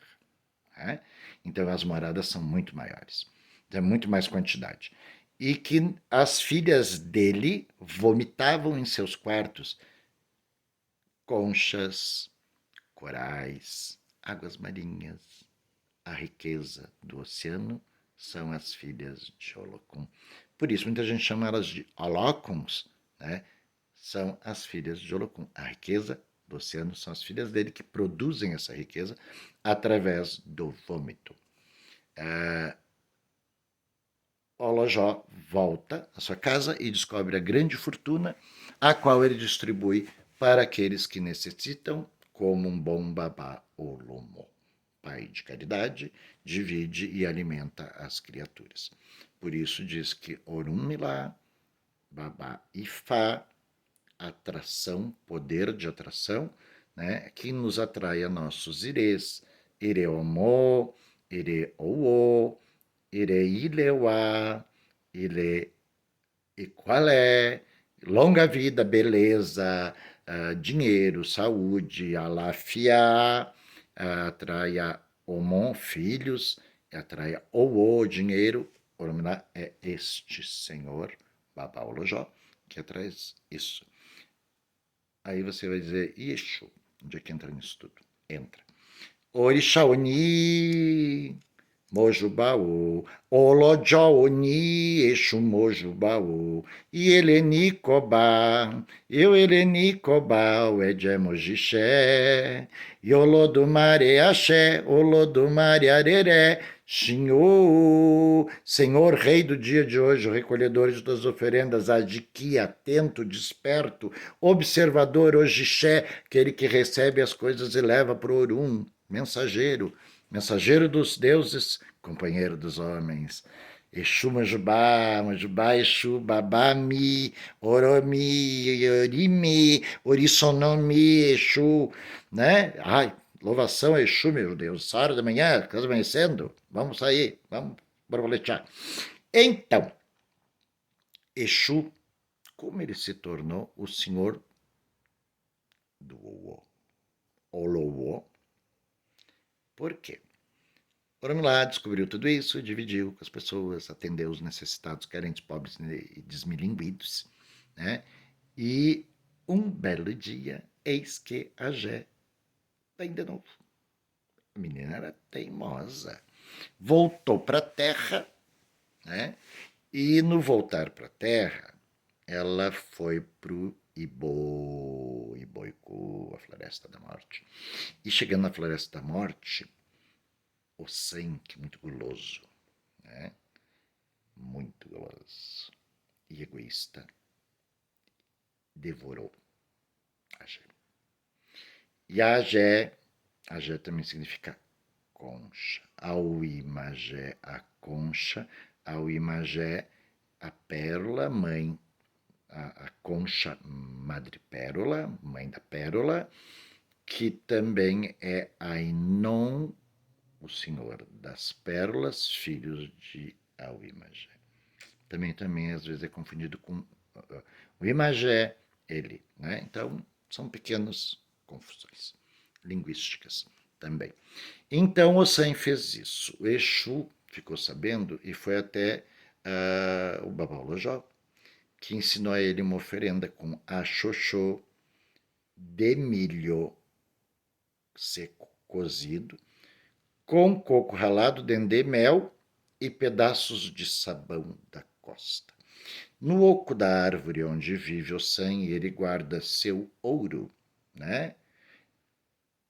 Né? Então as moradas são muito maiores. É muito mais quantidade. E que as filhas dele vomitavam em seus quartos conchas, corais, águas marinhas. A riqueza do oceano são as filhas de Olokun. Por isso, muita gente chama elas de Olokuns, né? São as filhas de Olokun. A riqueza do oceano são as filhas dele que produzem essa riqueza através do vômito. Olojó volta à sua casa e descobre a grande fortuna, a qual ele distribui para aqueles que necessitam, como um bom babá Olomo. Pai de caridade, divide e alimenta as criaturas. Por isso diz que Orunmila, Babá e Fá, atração, poder de atração, né, que nos atrai a nossos irês, Ireomô, Ireouô, Ireileuá, Ire Equalé, longa vida, beleza, dinheiro, saúde, alafia, atrai a Omon, filhos, atrai o dinheiro. Oromilá é este senhor, Baba Olojó, que traz isso. Aí você vai dizer, Exu. Onde é que entra nisso tudo? Entra. Orixá Oni, Mojubaú, Olojó Oni, Exu Mojubaú, e Elenicobá, eu Elenicobá, o Edé Mojixé, e Olodumare Axé, Olodumare Areré, Senhor, Senhor, Rei do dia de hoje, o recolhedor de todas as oferendas, Adiqui, atento, desperto, observador, Ogixé, aquele que recebe as coisas e leva para o Orum, mensageiro, mensageiro dos deuses, companheiro dos homens. Exu Majubá, Majubá Exu, Babami, Oromi, Orimi, Orissonomi, Exu, né? Ai, louvação a Exu, meu Deus. Hora da manhã, casa amanhecendo. Vamos sair, vamos borboletear. Então, Exu, como ele se tornou o senhor do Owô, Olowô? Por quê? Foram lá, descobriu tudo isso, dividiu com as pessoas, atendeu os necessitados, carentes, pobres e desmilinguidos, né? E um belo dia, eis que a Gé vem de novo. A menina era teimosa. Voltou para a terra, né? E no voltar para a terra, ela foi pro Iboicu, a Floresta da Morte. E chegando na Floresta da Morte, o sangue muito guloso, né? Muito guloso e egoísta, devorou a Gé. E a Gé também significa concha. Auimagé, a concha. Auimagé, a pérola, mãe, a concha madrepérola, mãe da pérola, que também é Ainon, o senhor das pérolas, filhos de Auimagé. Também às vezes é confundido com o Imagé, ele, né? Então, são pequenas confusões linguísticas também. Então, o Sam fez isso. O Exu ficou sabendo e foi até o Babaolojó, que ensinou a ele uma oferenda com axoxô de milho seco cozido, com coco ralado, dendê, mel e pedaços de sabão da costa. No oco da árvore onde vive o Sam, ele guarda seu ouro, né?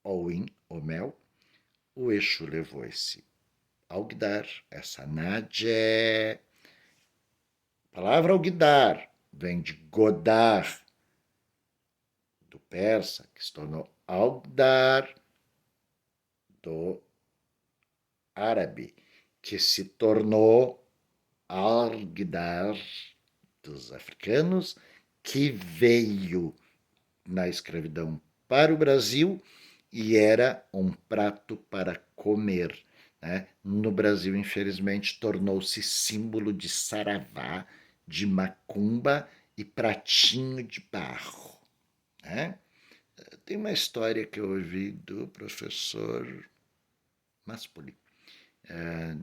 Ouin, o mel. O Exu levou esse alguidar, essa nádia. A palavra alguidar vem de godar, do persa, que se tornou alguidar, do árabe, que se tornou alguidar dos africanos, que veio na escravidão para o Brasil e era um prato para comer. Né? No Brasil, infelizmente, tornou-se símbolo de saravá, de macumba e pratinho de barro. Né? Tem uma história que eu ouvi do professor Maspoli,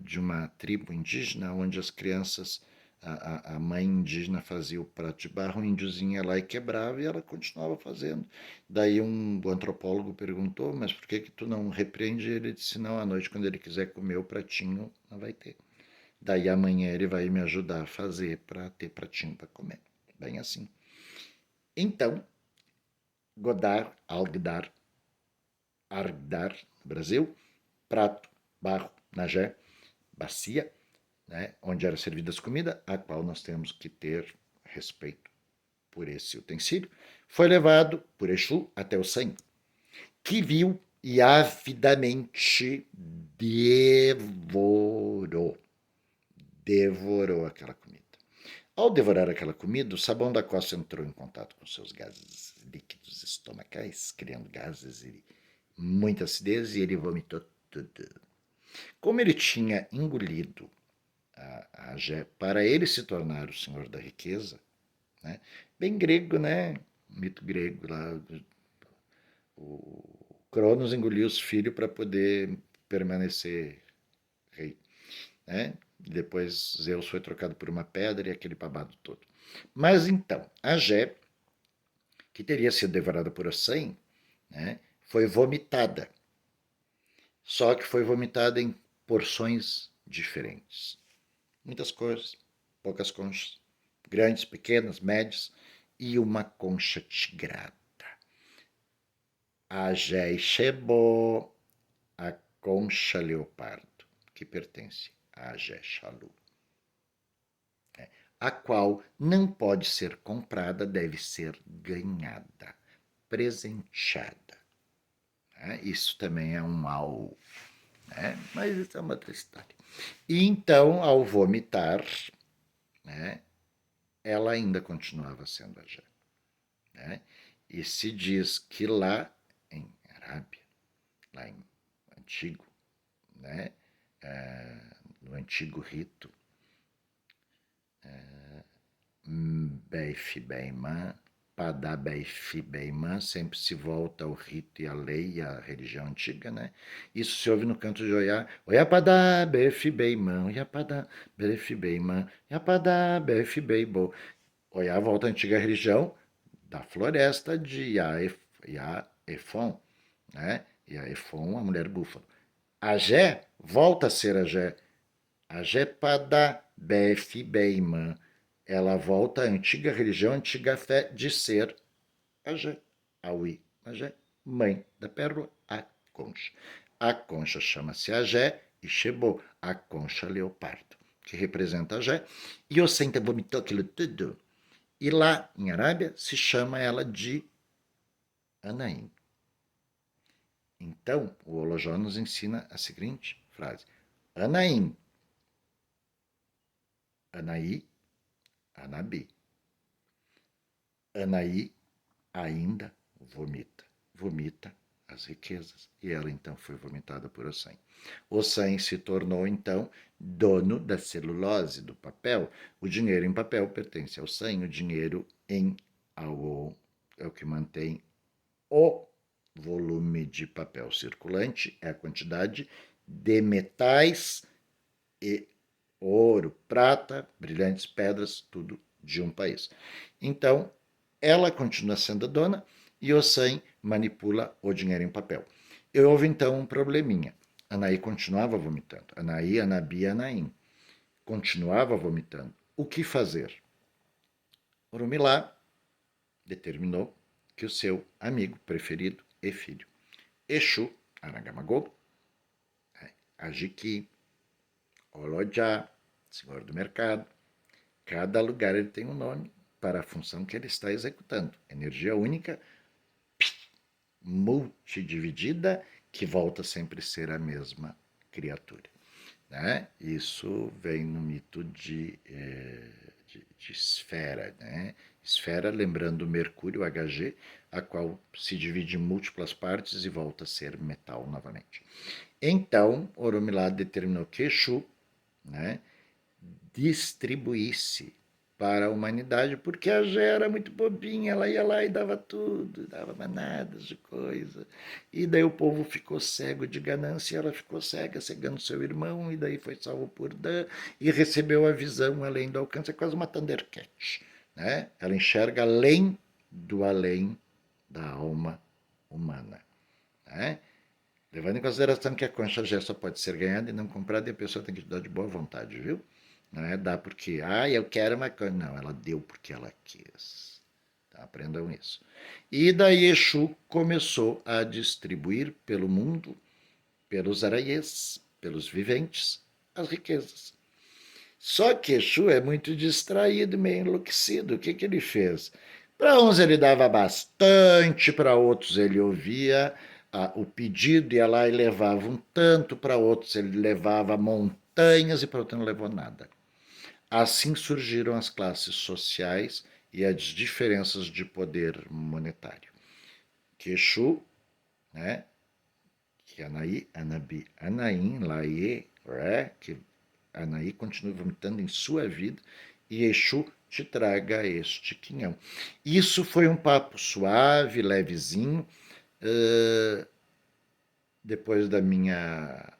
de uma tribo indígena onde as crianças, a mãe indígena fazia o prato de barro, o índiozinho ia lá e quebrava e ela continuava fazendo. Daí o antropólogo perguntou, mas por que tu não repreende? Ele disse, não, à noite quando ele quiser comer o pratinho, não vai ter. Daí amanhã ele vai me ajudar a fazer para ter pratinho para comer. Bem assim. Então, Godard, Alguidar, Arguidar, no Brasil, prato, barro, nagé, bacia, né, onde era servida as comidas, a qual nós temos que ter respeito por esse utensílio, foi levado por Exu até o Sam, que viu e avidamente devorou aquela comida. Ao devorar aquela comida, o sabão da costa entrou em contato com seus gases líquidos estomacais, criando gases e muita acidez, e ele vomitou tudo. Como ele tinha engolido a Gé, para ele se tornar o senhor da riqueza, né? Bem grego, né? Mito grego lá. O Cronos engoliu os filhos para poder permanecer rei, né? Depois Zeus foi trocado por uma pedra e aquele babado todo. Mas então, a Gé que teria sido devorada por Ossan, né, foi vomitada. Só que foi vomitada em porções diferentes. Muitas cores, poucas conchas, grandes, pequenas, médias, e uma concha tigrada. A Jeixebo, a concha leopardo, que pertence a Jexalu, a qual não pode ser comprada, deve ser ganhada, presenteada. Isso também é um mal, né? Mas isso é uma outra história. E então, ao vomitar, né, ela ainda continuava sendo a Jé. Né? E se diz que lá em Arábia, lá em antigo, né, no antigo rito, Beif Beiman, Padá Beif Beiman, sempre se volta ao rito e à lei e à religião antiga, né? Isso se ouve no canto de Oiá, Oiá Padá Beif Beiman, Oiá Padá Beif Beiman, Oiá Padá Beif Beibo. Oiá volta à antiga religião da floresta de Iaefon, né? Iaefon, a mulher búfalo. Agé volta a ser Agé. Agé Padá Beif Beiman, ela volta à antiga religião, à antiga fé de ser Agé, Aui, Agé, mãe da pérola, a concha. A concha chama-se Agé e Shebo, a concha leopardo, que representa Agé. E o Senta vomitou aquilo tudo. E lá em Arábia se chama ela de Anaim. Então, o Olojó nos ensina a seguinte frase: Anaim, Anaí, Anabi. Anaí ainda vomita. Vomita as riquezas. E ela então foi vomitada por Ossan. Ossan se tornou então dono da celulose, do papel. O dinheiro em papel pertence ao Ossan, o dinheiro em Awo é o que mantém o volume de papel circulante, é a quantidade de metais e ouro, prata, brilhantes pedras, tudo de um país. Então, ela continua sendo dona e Ossan manipula o dinheiro em papel. E houve então um probleminha. Anaí continuava vomitando. Anaí, Anabi, Anaim. Continuava vomitando. O que fazer? Orumilá determinou que o seu amigo preferido e filho, Exu, Arangamagô, Ajiki, Olojá, senhor do mercado, cada lugar ele tem um nome para a função que ele está executando. Energia única, multidividida, que volta sempre a ser a mesma criatura. Né? Isso vem no mito de esfera. Né? Esfera, lembrando Mercúrio, Hg, a qual se divide em múltiplas partes e volta a ser metal novamente. Então, Oromilá determinou que Exu, né, distribuísse para a humanidade, porque a Gé era muito bobinha, ela ia lá e dava tudo, dava manadas de coisa. E daí o povo ficou cego de ganância, ela ficou cega, cegando seu irmão, e daí foi salvo por Dan, e recebeu a visão além do alcance, é quase uma Thundercat. Né? Ela enxerga além da alma humana. Né? Levando em consideração que a concha Gé só pode ser ganhada e não comprada, e a pessoa tem que dar de boa vontade, viu? Não é dar porque, eu quero uma coisa. Não, ela deu porque ela quis. Tá? Aprendam isso. E daí Exu começou a distribuir pelo mundo, pelos araiês, pelos viventes, as riquezas. Só que Exu é muito distraído, meio enlouquecido. O que, que ele fez? Para uns ele dava bastante, para outros ele ouvia o pedido, ia lá e levava um tanto, para outros ele levava montanhas e para outros não levou nada. Assim surgiram as classes sociais e as diferenças de poder monetário. Que Exu, né, que Anaí, Anabi, Anaim, Laie, Ré, que Anaí continua vomitando em sua vida e Exu te traga este quinhão. Isso foi um papo suave, levezinho. Depois da minha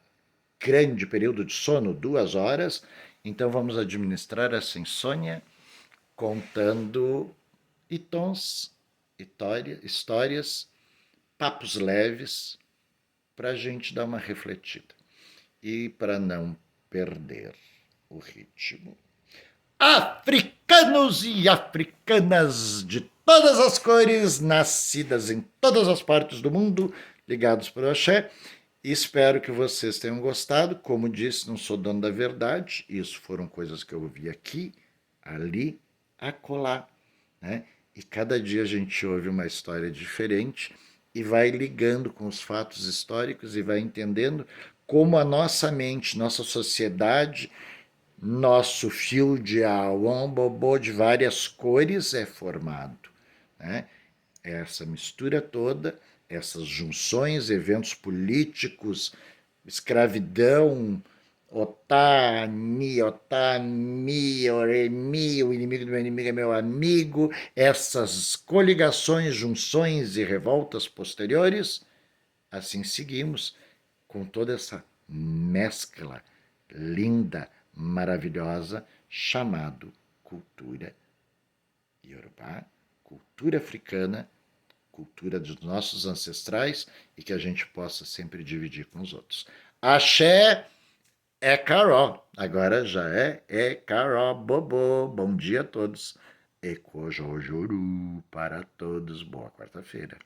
grande período de sono, 2 horas, então vamos administrar essa insônia contando itons histórias, papos leves, para a gente dar uma refletida. E para não perder o ritmo. Africanos e africanas de todas as cores, nascidas em todas as partes do mundo, ligados para o axé. Espero que vocês tenham gostado. Como disse, não sou dono da verdade. Isso foram coisas que eu ouvi aqui, ali, acolá, né? E cada dia a gente ouve uma história diferente e vai ligando com os fatos históricos e vai entendendo como a nossa mente, nossa sociedade, nosso fio de bobô de várias cores é formado, né? Essa mistura toda, essas junções, eventos políticos, escravidão, oremi, o inimigo do meu inimigo é meu amigo, essas coligações, junções e revoltas posteriores, assim seguimos com toda essa mescla linda, maravilhosa, chamado cultura iorubá, cultura africana, cultura dos nossos ancestrais e que a gente possa sempre dividir com os outros. Axé é Caró, agora já é Caró, bobô. Bom dia a todos. Ecojojuru para todos. Boa quarta-feira.